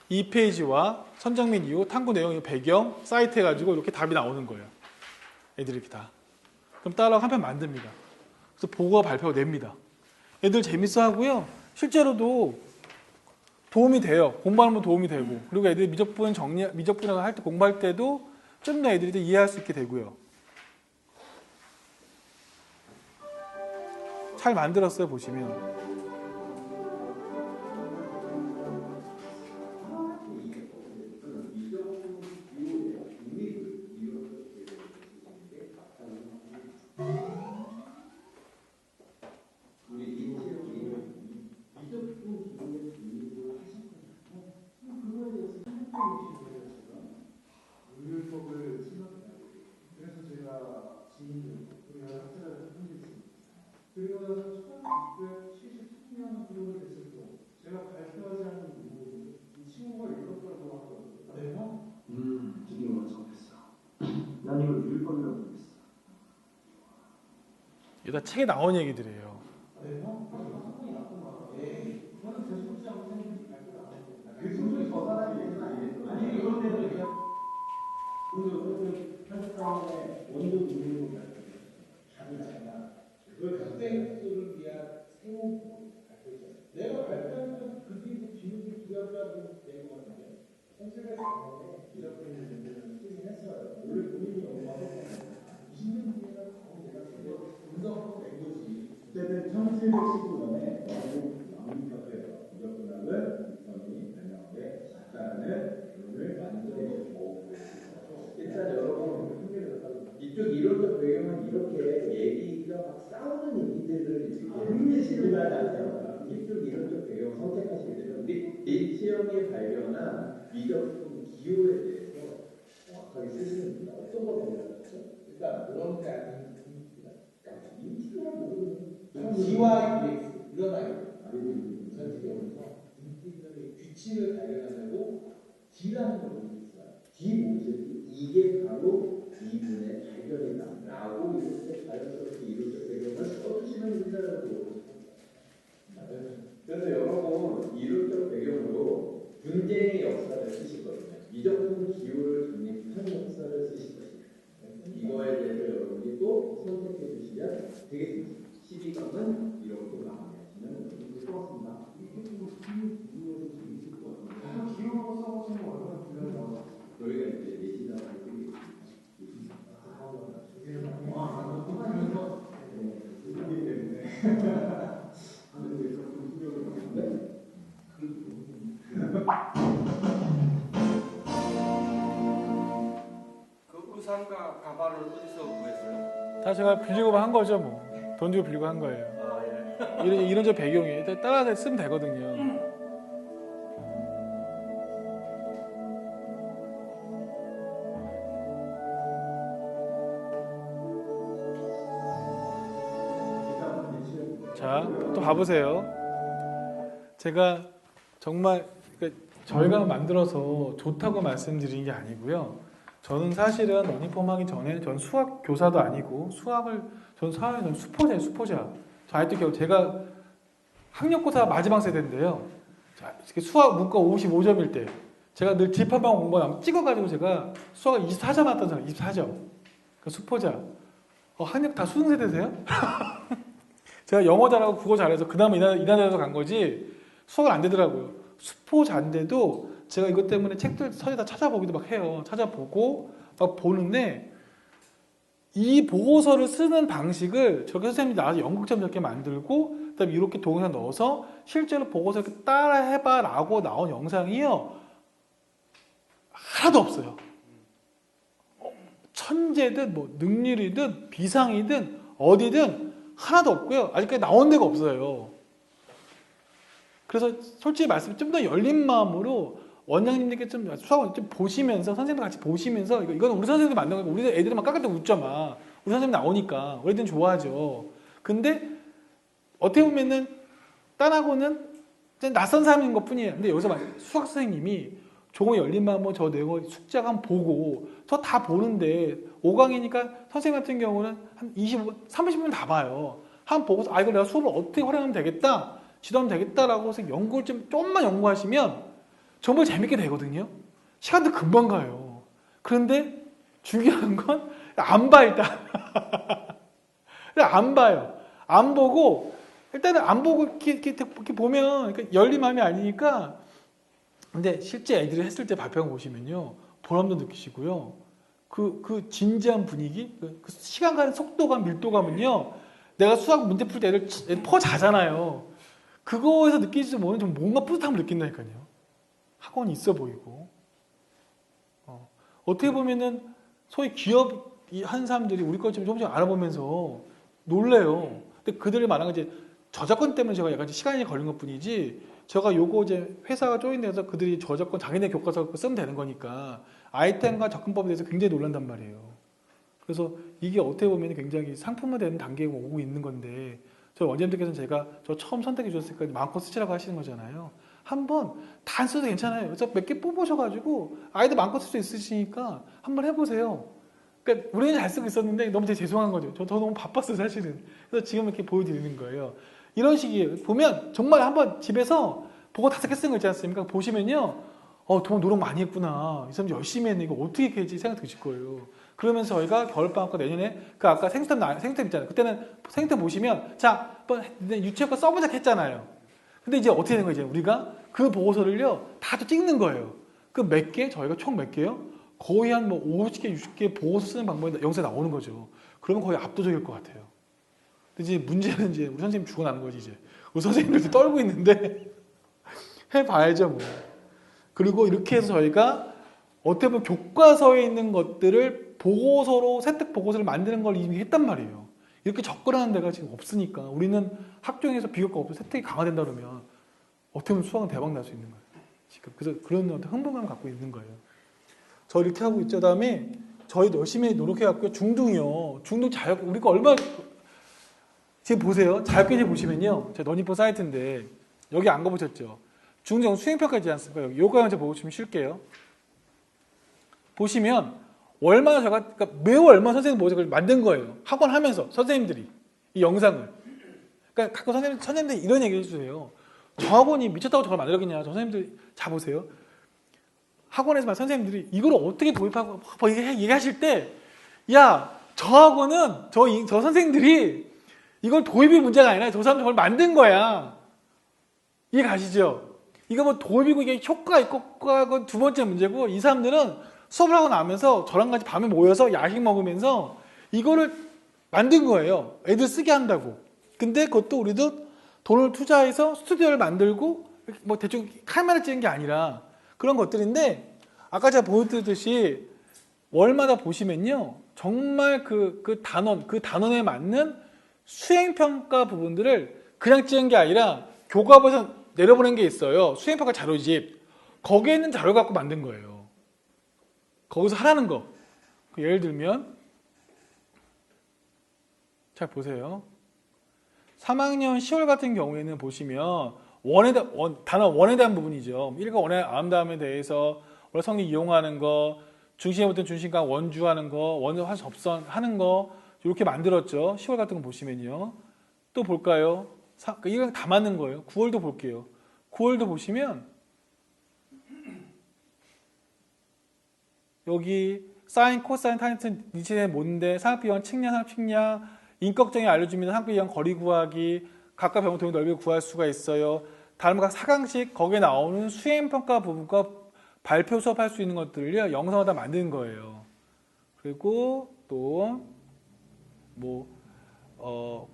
62페이지와 선정 및 이유, 탐구 내용, 배경, 사이트 해가지고 이렇게 답이 나오는 거예요. 애들이 이렇게 다. 그럼 따라하고 한 편 만듭니다. 그래서 보고가 발표가 냅니다. 애들 재밌어 하고요. 실제로도 도움이 돼요. 공부하는 거 도움이 되고. 그리고 애들이 미적분을 할 때 공부할 때도 좀 더 애들이 이해할 수 있게 되고요. 잘 만들었어요, 보시면. 그래서 제가 지인들, 우리 학자들 혼냈습니다. 그리고 나서 1973년 기록을 됐을 때 제가 발표하지 않은 이유는 이 친구가 읽었다고 하더라고요. 네, 형? 지금 완성했어. 난 이걸 율법이라고 그랬어. 이거 다 책에 나온 얘기들이에요. 네, 형? 성분이 나쁘구나. 예. 저는 대수롭지 않고 생각이 발표가 안 했어요. 그 친구는 저 사람이 얘기는 아니겠죠. 아니, 이런 데는 그냥 그 현상의 원도 분류를 발표했어요. 답이 나냐. 그 학생수를 위한 새로운 발표죠. 내가 발표하면 그 뒤에 뒤늦게 기억하고 된 것 같은데 선생님의 경험에 미적분의 문제는 쓰긴 했어요. 원래 본인이 연구하던 20년 뒤에는 내가 제대로 분석하고 낸 거지. 어쨌든 1719년에 왕립협회에서 미적분학을 우선이 발명하게 됐다는 결론을 만들어내고 일단 여러분 이쪽 이론적 배경은 이렇게 얘기가 막 싸우는 얘기들을 흥미진진하지 않아요. 이쪽 이론적 배경을 선택하시게 되면 우리 H형이 발견한 미적분 기호에 대해서 정확하게 쓰시면 됩니다. 어떤 거 배우셨죠? 일단 그런 게 아닌 인티그랄 모르는 D와 dx 이런 아이들 전체적으로 인티그랄의 규칙을 발견하려고 D라는 걸 모르겠어요. D 모습이 이게 바로 이분의 발견이다 라고 이렇게 자연스럽게 이론적 배경을 써주시면 된다고 맞아요. 그래서 여러 번 이론적 배경으로 분쟁의 역사를 쓰시거든요. 미적분 기호를 정립한 역사를 쓰실 것입니다. 이거에 대해서 여러분이 또 선택해 주시면 되겠습니다. 12강은 이렇게 마무리하시면 좋겠습니다. 기호로 써보시면 얼마나 불편해요. 저희가 이제 내시다가 그 의상과 가발을 어디서 구했어요? 다 제가 빌리고 한 거죠 뭐. 돈 주고 빌리고 한 거예요. 아 예. 이런 저 배경이 따라서 쓰면 되거든요. 자, 또 봐보세요. 제가 정말 저희가 만들어서 좋다고 말씀드린 게 아니고요. 저는 사실은 러닝폼 하기 전에 전 수학 교사도 아니고 전 수포자예요, 수포자. 저 아직도 제가 학력고사 마지막 세대인데요. 자, 수학 문과 55점일 때 제가 늘 집합방 공부하면 찍어가지고 제가 수학을 24점 맞던 사람, 24점. 그 수포자. 학력 다 수능 세대세요? 제가 영어 잘하고 국어 잘해서 그나마 이나라에서 간 거지 수학은 안 되더라고요. 수포자인데도 제가 이것 때문에 책들 서재다 찾아보기도 막 해요. 찾아보고 막 보는데 이 보고서를 쓰는 방식을 저렇게 선생님이 나와서 연극점 이렇게 만들고 그다음에 이렇게 동영상 넣어서 실제로 보고서 이렇게 따라 해봐라고 나온 영상이요. 하나도 없어요. 천재든 뭐 능률이든 비상이든 어디든 하나도 없고요. 아직까지 나온 데가 없어요. 그래서 솔직히 말씀 좀 더 열린 마음으로 원장님들께 좀 수학을 좀 보시면서 선생님들 같이 보시면서 이건 우리 선생님들 만든 거고 우리 애들만 깎을 때 웃죠 막. 우리 선생님 나오니까 우리 애들은 좋아하죠. 근데 어떻게 보면은 딴하고는 낯선 사람인 것 뿐이에요. 근데 여기서 수학 선생님이 조금 열린 마음으로 저 내고 숙제가 한번 보고 저 다 보는데 5강이니까 선생님 같은 경우는 한 25, 30분 다 봐요. 한 보고서 이거 내가 수업을 어떻게 활용하면 되겠다, 지도하면 되겠다라고 해서 연구를 좀만 연구하시면 정말 재밌게 되거든요. 시간도 금방 가요. 그런데 중요한 건 안 봐 일단. 안 봐요. 안 보고 일단은 안 보고 이렇게 보면 열린 마음이 아니니까. 근데 실제 애들이 했을 때 발표한 거 보시면요 보람도 느끼시고요. 그 진지한 분위기, 그 시간 가는 속도감, 밀도감은요. 내가 수학 문제 풀 때 애들 퍼 자잖아요. 그거에서 느끼지도 못하는 좀 뭔가 뿌듯함을 느낀다니까요. 학원이 있어 보이고. 어떻게 보면은 소위 기업 한 사람들이 우리 걸 좀 조금씩 알아보면서 놀래요. 근데 그들을 말한 건 이제 저작권 때문에 제가 약간 시간이 걸린 것 뿐이지, 제가 요거 이제 회사가 조인돼서 그들이 저작권 자기네 교과서 쓰면 되는 거니까 아이템과 접근법에 대해서 굉장히 놀란단 말이에요. 그래서 이게 어떻게 보면 굉장히 상품화되는 단계에 오고 있는 건데, 저 원장님들께서는 제가 저 처음 선택해 주셨으니까 마음껏 쓰시라고 하시는 거잖아요. 한번 다 안 써도 괜찮아요. 그래서 몇 개 뽑으셔가지고 아이들 마음껏 쓸 수 있으시니까 한번 해보세요. 그러니까 우리는 잘 쓰고 있었는데 너무 되게 죄송한 거죠. 저 너무 바빴어요 사실은. 그래서 지금 이렇게 보여드리는 거예요. 이런 식이에요. 보면 정말 한번 집에서 보고 5개 쓴 거 있지 않습니까? 보시면요, 정말 노력 많이 했구나. 이 사람 열심히 했네. 이거 어떻게 이렇게 했지 생각 드실 거예요. 그러면서 저희가 겨울방학과 내년에 그 아까 생스템 있잖아요. 그때는 생스템 보시면 자, 한번 유치학과 써보자 했잖아요. 근데 이제 어떻게 되는 거죠? 우리가 그 보고서를요 다 또 찍는 거예요. 그 몇 개? 저희가 총 몇 개요? 거의 한 뭐 50개, 60개 보고서 쓰는 방법이 영상에 나오는 거죠. 그러면 거의 압도적일 것 같아요. 근데 이제 문제는 이제 우리 선생님 죽어나는 거지 이제. 우리 선생님들도 떨고 있는데 해봐야죠 뭐. 그리고 이렇게 해서 저희가 어떻게 보면 교과서에 있는 것들을 보고서로 세특 보고서를 만드는 걸 이미 했단 말이에요. 이렇게 접근하는 데가 지금 없으니까 우리는 학종에서 비교과 없어 세특이 강화된다 그러면 어떻게 보면 수학은 대박 날 수 있는 거예요. 지금 그래서 그런 어떤 흥분감을 갖고 있는 거예요. 저 이렇게 하고 있죠. 그다음에 저희도 열심히 노력해갖고 중등이요. 중등 자격 우리가 얼마 지금 보세요. 자격증 보시면요. 제 너니포 사이트인데 여기 안 가보셨죠? 중등 수행평가 있지 않습니까? 여기 요거 먼저 보고 좀 쉴게요. 보시면 얼마나 제가 그러니까 매우 얼마나 선생님 모색을 만든 거예요. 학원 하면서 선생님들이 이 영상을. 그러니까 가끔 선생님들이 이런 얘기 해주세요. 저 학원이 미쳤다고 저걸 만들었겠냐. 저 선생님들 자 보세요. 학원에서 선생님들이 이걸 어떻게 도입하고 뭐 얘기하실 때, 야, 저 학원은 저 선생님들이 이걸 도입이 문제가 아니라 저 사람 저걸 만든 거야. 이해 가시죠? 이거 뭐 도입이고 이게 효과가 있고 그건 두 번째 문제고, 이 사람들은 수업을 하고 나면서 저랑 같이 밤에 모여서 야식 먹으면서 이거를 만든 거예요. 애들 쓰게 한다고. 근데 그것도 우리도 돈을 투자해서 스튜디오를 만들고 뭐 대충 카메라 찍은 게 아니라 그런 것들인데, 아까 제가 보여드렸듯이 월마다 보시면요, 정말 그 단원에 맞는 수행평가 부분들을 그냥 찍은 게 아니라 교과서에서 내려보낸 게 있어요. 수행평가 자료집. 거기에 있는 자료 갖고 만든 거예요. 거기서 하라는 거. 예를 들면 잘 보세요. 3학년 10월 같은 경우에는 보시면 단어 원에 대한 부분이죠. 1과 원의 아름다움에 대해서 원래 성리 이용하는 거, 중심에 붙은 중심과 원주하는 거, 원화 접선하는 거 이렇게 만들었죠. 10월 같은 거 보시면요. 또 볼까요? 이건 다 맞는 거예요. 9월도 볼게요. 9월도 보시면 여기 사인, 코사인, 탄젠트, 니체는 뭔데, 삼각비형, 측량, 삼각측량, 인격정의 알려줍니다. 삼각비형 거리 구하기, 각각 병원 동의 넓이를 구할 수가 있어요. 다른 각 4강씩 거기에 나오는 수행평가 부분과 발표 수업할 수 있는 것들을요, 영상을 다 만든 거예요. 그리고 또 뭐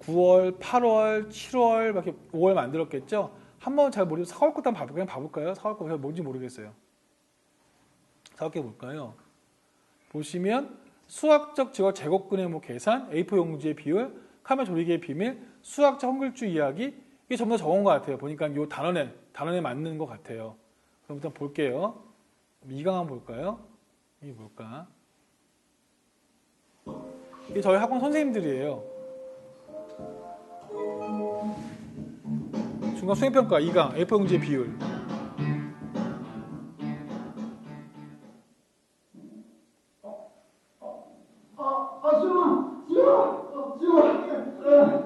9월, 8월, 7월, 이렇게 5월 만들었겠죠. 한번 잘 모르겠어요. 4월 것도 한번 그냥 봐볼까요? 4월 거 뭔지 모르겠어요. 4월 게 뭘까요? 보시면 수학적 직업 제곱근의 뭐 계산, A4 용지의 비율, 카메라 조리개의 비밀, 수학적 한글주 이야기, 이게 전부 다 적은 것 같아요. 보니까 이 단원에 맞는 것 같아요. 그럼 일단 볼게요. 2강 한번 볼까요? 이게 뭘까? 이게 저희 학원 선생님들이에요. 중간 수행평가 2강 A4 용지의 비율.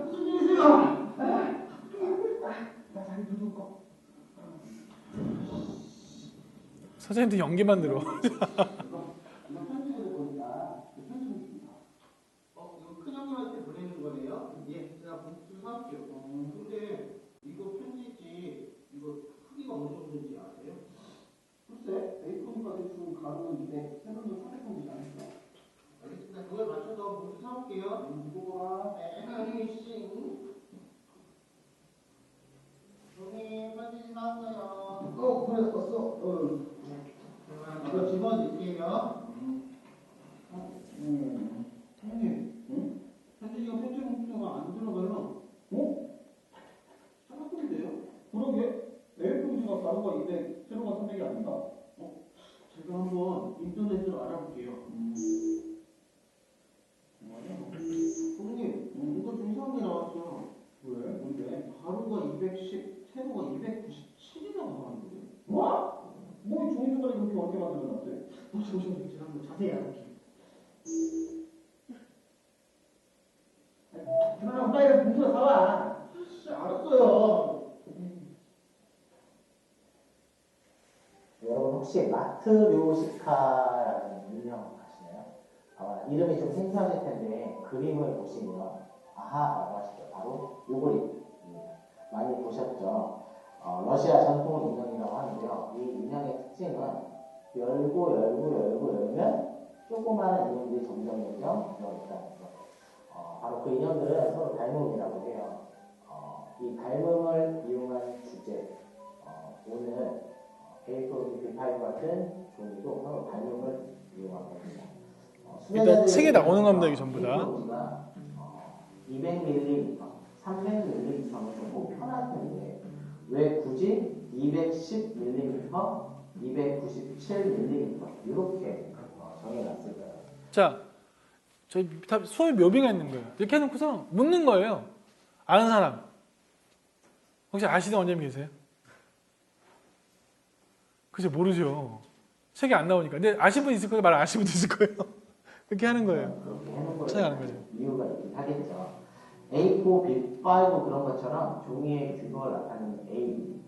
무슨 일이세요? 나 자기 누구 거? 선생님들 연기만 들어. 이거 편집을 보니까 편집입니다. 이거 큰형님한테 보내는 거네요? 예, 제가 봉투 사올게요. 근데 이거 편지지 이거 크기가 어느 정도인지 아세요? 글쎄, A4니까 대충 가로는 200, 세로는 400정도 아닐까? 알겠습니다. 그걸 맞춰서 봉투 사올게요. 무거워라. 네, 씨. 여기 편지 나왔어요. 그래, 왔어. 이거 집어넣을게요. 형님, 편지지가 편지 봉투가 안 들어가요. 생각보인데요? 그러게. A4지가 가로가 200, 세로가 300이 아닌가? 제가 한번 인터넷으로 알아볼게요. 형님, 이거 좀 이상하게 나왔어요. 왜? 뭔데? 가로가 210, 세로가 297이라고 나왔는데. 뭐? 이 종이 색깔이 그렇게 어떻게 만들어놨대? 잠시만요. 제가 한번 자세히 알아볼게요. 그럼 빨리 봉투 사와. 알았어요. 여러분 혹시 마트료시카라는 일명 아시나요? 아마 이름이 좀 생소하실 텐데 그림을 보시면 아하라고 하시죠. 바로 요 그림입니다. 많이 보셨죠? 러시아 전통 인형이라고 하는데요. 이 인형의 특징은 열면 조그마한 인형들이 점점 들어있다는 거. 바로 그 인형들은 서로 닮음이라고 해요. 이 닮음을 이용한 주제, 오늘 A4, B5 같은 종이도 서로 닮음을 이용한 겁니다. 일단 책에 나오는 겁니다. 이게 전부 다. 200ml, 300ml는 좀 편한 편인데 왜 굳이 210ml, 297ml 이렇게 정해놨을까요? 자, 저희 다 수업에 묘비가 있는 거예요. 이렇게 해놓고서 묻는 거예요. 아는 사람. 혹시 아시는 원장님 계세요? 그죠? 모르죠. 책이 안 나오니까. 근데 아시는 분 있을 거예요? 말 안 아시는 분 있을 거예요? 그렇게 하는 거예요. 그렇게 해놓은 거예요. 찾아가는 거죠. 이유가 있긴 하겠죠. A4, B5 그런 것처럼 종이의 규모를 나타내는 A,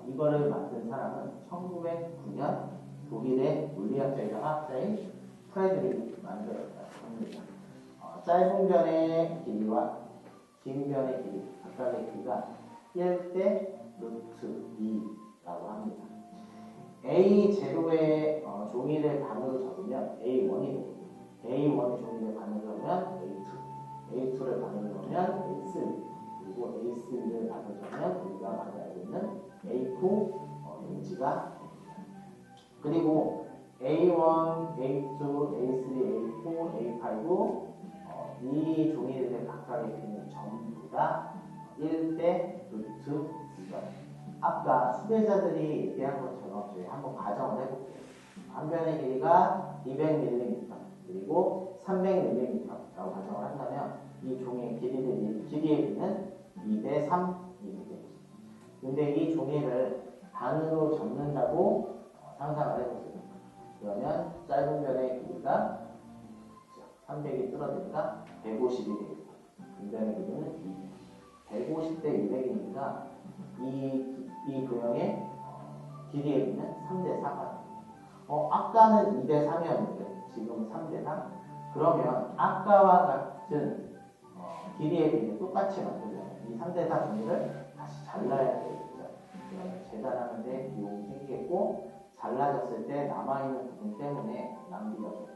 이거를 만든 사람은 1909년 독일의 물리학자이자 화학자인 프레드릭 만들었다고 합니다. 짧은 변의 길이와 긴 변의 길이, 각각의 길이가 1대 루트 2라고 합니다. A0의 종이를 반으로 접으면 A1이 되고 A1의 종이를 반으로 접으면 A2, A2를 반으로 접으면 A3, 그리고 A3를 반으로 접으면 우리가 많이 알고 있는 A4 용지가 됩니다. 그리고 A1, A2, A3, A4, A5 이 종이들의 각각의 길이는 전부 다 1대 루트 2가 아까 수배자들이 얘기한 것처럼 저희 한번 가정을 해볼게요. 한 변의 길이가 200mm 그리고 300mm라고 가정을 한다면 이 종이의 길이의 길이는 2대 3이 되겠죠. 근데 이 종이를 반으로 접는다고 상상을 해보세요. 그러면 짧은 변의 길이가 300이 줄어드니까 150이 되겠고 긴 변의 길이는 200. 150대 200이니까 이 도형의 길이의 길이는 3대 4가 아까는 2대 3이었는데 지금은 3대 3. 그러면 아까와 같은 길이의 길이를 똑같이 만들려면 이 3대 4 종이를 다시 잘라야 되겠죠. 그러면 재단하는데 비용이 생기겠고 잘라졌을 때 남아있는 부분 때문에 낭비가 좀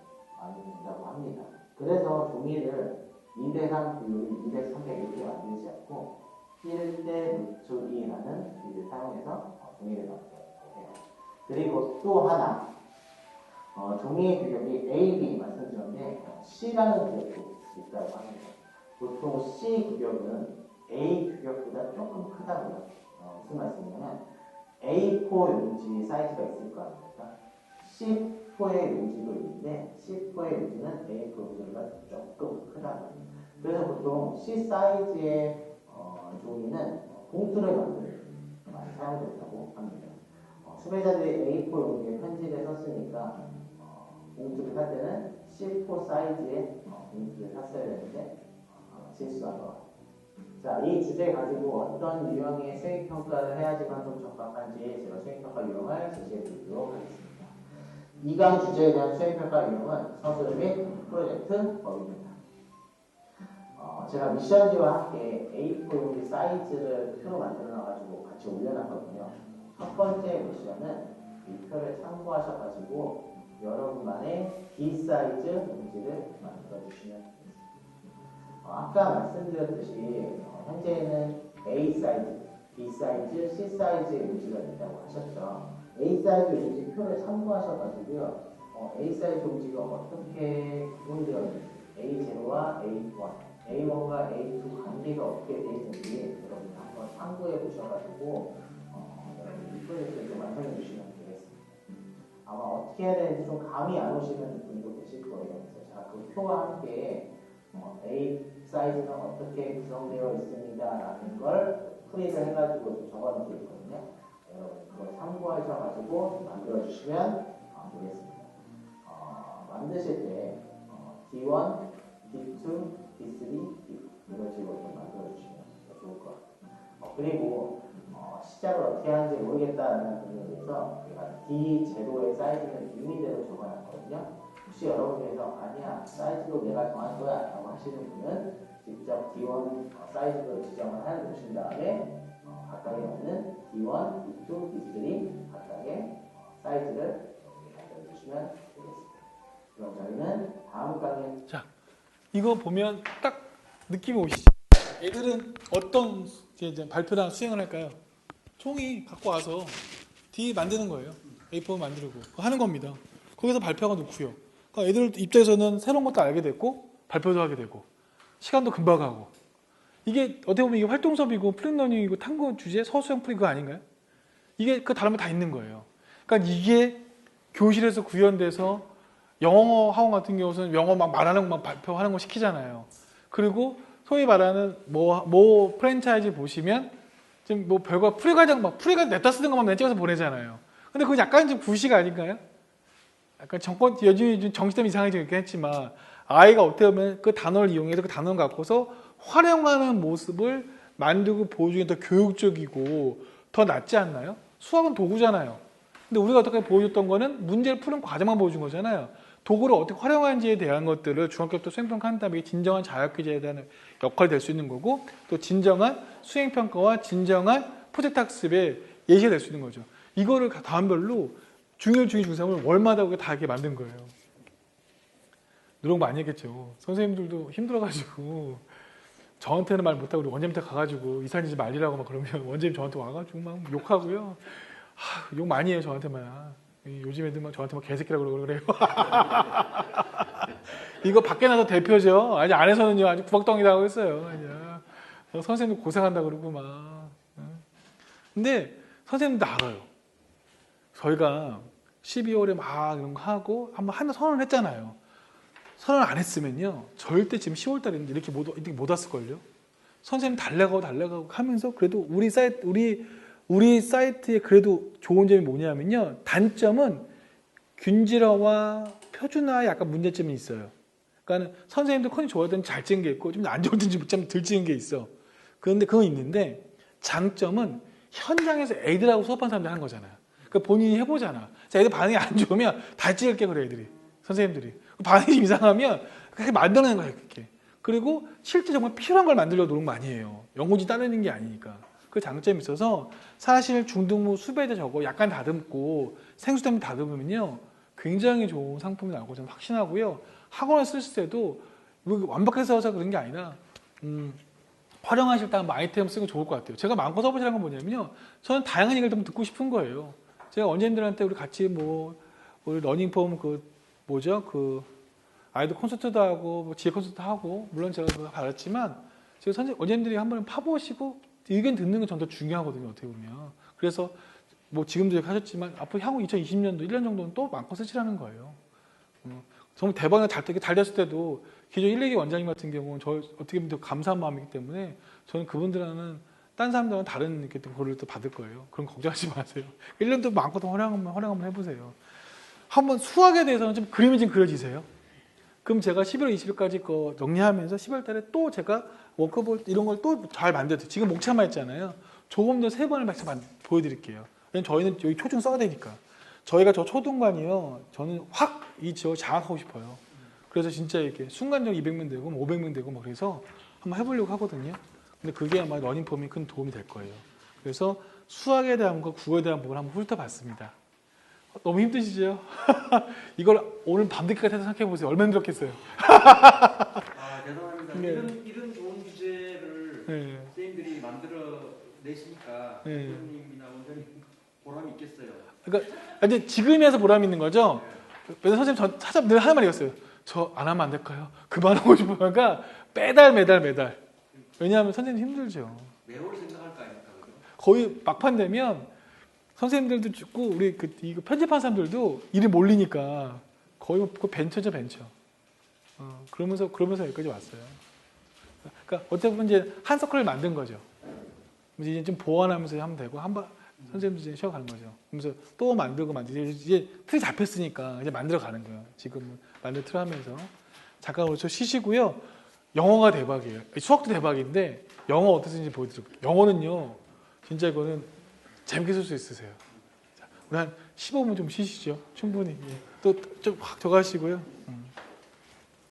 많이 된다고 합니다. 그래서 종이를 2대 3 비율이 200, 300 이렇게 만들지 않고 1대 루트 2라는 비율을 사용해서 종이를 만들어야 해요. 그리고 또 하나 종이의 규격이 A, B 말씀드렸는데 C라는 규격도 있다고 합니다. 보통 C 규격은 A 규격보다 조금 크다고요. 무슨 말씀이냐면 A4 용지 사이즈가 있을 거 아닙니까? C4의 용지도 있는데 C4의 용지는 A4 용지보다 조금 크다고 합니다. 그래서 보통 C 사이즈의 종이는 봉투를 만드는 데 많이 사용된다고 합니다. 수배자들이 A4 용지에 편지를 썼으니까 봉투를 살 때는 C4 사이즈의 봉투를 샀어야 되는데 실수한 것 같아요. 자, 이 주제 가지고 어떤 유형의 수행평가를 해야지만 좀 적합한지 제가 수행평가 유형을 제시해 드리도록 하겠습니다. 2강 주제에 대한 수행평가 유형은 서술 및 프로젝트 법입니다. 제가 미션지와 함께 A4 용지 사이즈를 표로 만들어놔가지고 같이 올려놨거든요. 첫 번째 미션은 이 표를 참고하셔가지고 여러분만의 B 사이즈 용지를 만들어주시면 되겠습니다. 아까 말씀드렸듯이 현재는 A 사이즈, B 사이즈, C 사이즈의 용지가 있다고 하셨죠. A 사이즈 용지 표를 참고하셔가지고요. A 사이즈 용지가 어떻게 구분되어 있는지, A0와 A1, A1과 A2 관계가 어떻게 되어 있는지 여러분 한번 참고해 보셔가지고 여러분 이 프로젝트를 좀 완성해 주시면 되겠습니다. 아마 어떻게 해야 되는지 좀 감이 안 오시는 분도 계실 거예요. 그래서 제가 그 표와 함께 A 사이즈는 어떻게 구성되어 있습니다라는 걸 프린트를 해가지고 적어놓고 있거든요. 여러분 그걸 참고하셔가지고 만들어주시면 되겠습니다. 만드실 때 D1, D2, D3, D4 이런 식으로 좀 만들어주시면 좋을 것 같아요. 그리고 시작을 어떻게 하는지 모르겠다는 분을 위해서 제가 D0의 사이즈는 임의대로 적어놨거든요. 혹시 여러분께서 아니야 사이즈도 내가 정할 거야 라고 하시는 분은 직접 D1 사이즈로 지정을 해놓으신 다음에 각각에 맞는 D1, D2, D3 각각의 사이즈를 만들어주시면 되겠습니다. 그럼 저희는 다음 강의 이거 보면 딱 느낌이 오시죠? 애들은 어떤 이제 발표나 수행을 할까요? 종이 갖고 와서 D 만드는 거예요. A4 만들고 그거 하는 겁니다. 거기서 발표가 놓고요. 그러니까 애들 입장에서는 새로운 것도 알게 됐고 발표도 하게 되고 시간도 금방 가고 이게 어떻게 보면 이게 활동 수업이고 플랫러닝이고 탐구 주제 서수형 풀이 그거 아닌가요? 이게 그 다른 거 다 있는 거예요. 그러니까 이게 교실에서 구현돼서 영어 학원 같은 경우는 영어 막 말하는 거 막 발표하는 거 시키잖아요. 그리고 소위 말하는 뭐 프랜차이즈 보시면 지금 뭐 별거 풀이과정 막 풀이과정 냈다 쓰는 것만 맨 찍어서 보내잖아요. 근데 그거 약간 좀 구식 아닌가요? 약간 요즘 정시 때문에 이상해지긴 했지만 아이가 어떻게 보면 그 단어를 이용해서 그 단어를 갖고서 활용하는 모습을 만들고 보여주는 게 더 교육적이고 더 낫지 않나요? 수학은 도구잖아요. 근데 우리가 어떻게 보여줬던 거는 문제를 푸는 과정만 보여준 거잖아요. 도구를 어떻게 활용하는지에 대한 것들을 중학교 때 수행평가한 다음에 진정한 자율규제에 대한 역할이 될 수 있는 거고 또 진정한 수행평가와 진정한 프로젝트 학습의 예시가 될 수 있는 거죠. 이거를 단별로 중1, 중2, 중3을 월마다 다 이렇게 만든 거예요. 노력 많이 했겠죠. 선생님들도 힘들어가지고 저한테는 말 못하고 우리 원장님한테 가가지고 이사님 좀 말리라고 막 그러면 원장님 저한테 와가지고 막 욕하고요. 욕 많이 해요 저한테만. 요즘 애들 막 저한테 막 개새끼라고 그래요. 이거 밖에 나서 대표죠. 아니 안에서는요 아주 구박덩이다 하고 있어요. 그냥. 선생님도 고생한다 그러고 막. 근데 선생님도 알아요. 저희가 12월에 막 이런 거 하고 한번 선언을 했잖아요. 선언 안 했으면요 절대 지금 10월 달인데 이렇게 못 왔을걸요. 선생님 달래가고 하면서 그래도 우리 사이트에 그래도 좋은 점이 뭐냐면요. 단점은 균질화와 표준화에 약간 문제점이 있어요. 그러니까 선생님들 컨이 좋아야 되는 잘 찍은 게 있고 좀 안 좋은 좀덜 찍은 게 있어. 그런데 그건 있는데 장점은 현장에서 애들하고 수업한 사람들이 하는 거잖아요. 그러니까 본인이 해보잖아. 애들 반응이 안 좋으면 다 찍을게 그래 애들이. 선생님들이. 반응이 이상하면 그렇게 만들어내는 거예요. 그렇게. 그리고 실제 정말 필요한 걸 만들려고 노력 많이 해요. 영구지 따내는 게 아니니까. 그 장점이 있어서 사실 중등부 수배대 저거 약간 다듬고 생수담 다듬으면요 굉장히 좋은 상품이 나오고 저는 확신하고요. 학원에 쓰실 때도 완벽해서 그런 게 아니라 활용하실 때 한번 아이템 쓰고 좋을 것 같아요. 제가 마음껏 써보시라는 건 뭐냐면요. 저는 다양한 얘기를 좀 듣고 싶은 거예요. 제가 원장님들한테 우리 같이 우리 러닝폼 아이돌 콘서트도 하고 지혜 콘서트 하고 물론 제가 그거 받았지만 제가 원장님들이 한번 파보시고 의견 듣는 게 전 더 중요하거든요. 어떻게 보면. 그래서 지금도 이렇게 하셨지만 앞으로 향후 2020년도 1년 정도는 또 마음껏 쓰시라는 거예요. 정말 대박이 잘 됐을 때도 기존 1, 2기 원장님 같은 경우는 저 어떻게 보면 더 감사한 마음이기 때문에 저는 그분들은 딴 사람들은 다른 이렇게 거를 또 받을 거예요. 그런 걱정하지 마세요. 1년도 마음껏 활용 한번 해보세요. 한번 수학에 대해서는 좀 그림이 좀 그려지세요. 그럼 제가 11월 20일까지 거 정리하면서 10월 달에 또 제가 워크볼 이런 걸 또 잘 만들었어요. 지금 목차만 했잖아요. 조금 더 세 번을 보여드릴게요. 왜냐면 저희는 여기 초중 써야 되니까. 저희가 저 초등반이요. 저는 확 장악하고 싶어요. 그래서 진짜 이렇게 순간적으로 200명 되고 500명 되고 막 그래서 한번 해보려고 하거든요. 근데 그게 아마 러닝폼이 큰 도움이 될 거예요. 그래서 수학에 대한 거, 국어에 대한 부분을 한번 훑어봤습니다. 너무 힘드시죠? 이걸 오늘 밤늦게까지 해서 생각해보세요. 얼마나 힘들었겠어요. 죄송합니다. 네. 이런 좋은 주제를 네. 선생님들이 만들어 내시니까 네. 선생님이나 원장님 보람이 있겠어요. 그러니까 이제 지금에서 보람 있는 거죠. 왜냐면 선생님 저 늘 하는 말이었어요. 저 안 하면 안 될까요? 그만하고 싶어요. 그러니까 매달. 왜냐하면 선생님 힘들죠. 매월 생각할 거 아닙니까? 그죠? 거의 막판 되면 선생님들도 죽고 우리 이거 편집한 사람들도 일이 몰리니까 거의 벤처죠. 그러면서 여기까지 왔어요. 그러니까 어떻게 보면 이제 한 서클을 만든 거죠. 이제 좀 보완하면서 하면 되고 선생님도 이제 쉬어가는 거죠. 그러면서 또 만들고 이제 틀이 잡혔으니까 이제 만들어 가는 거예요. 지금 틀 하면서 잠깐 오늘 쉬시고요. 영어가 대박이에요. 수학도 대박인데 영어 어떻게 쓰는지 보여드릴게요. 영어는요. 진짜 이거는 재밌게 쓸 수 있으세요. 자, 우리 한 15분 좀 쉬시죠. 충분히. 또 좀 확 더 가시고요.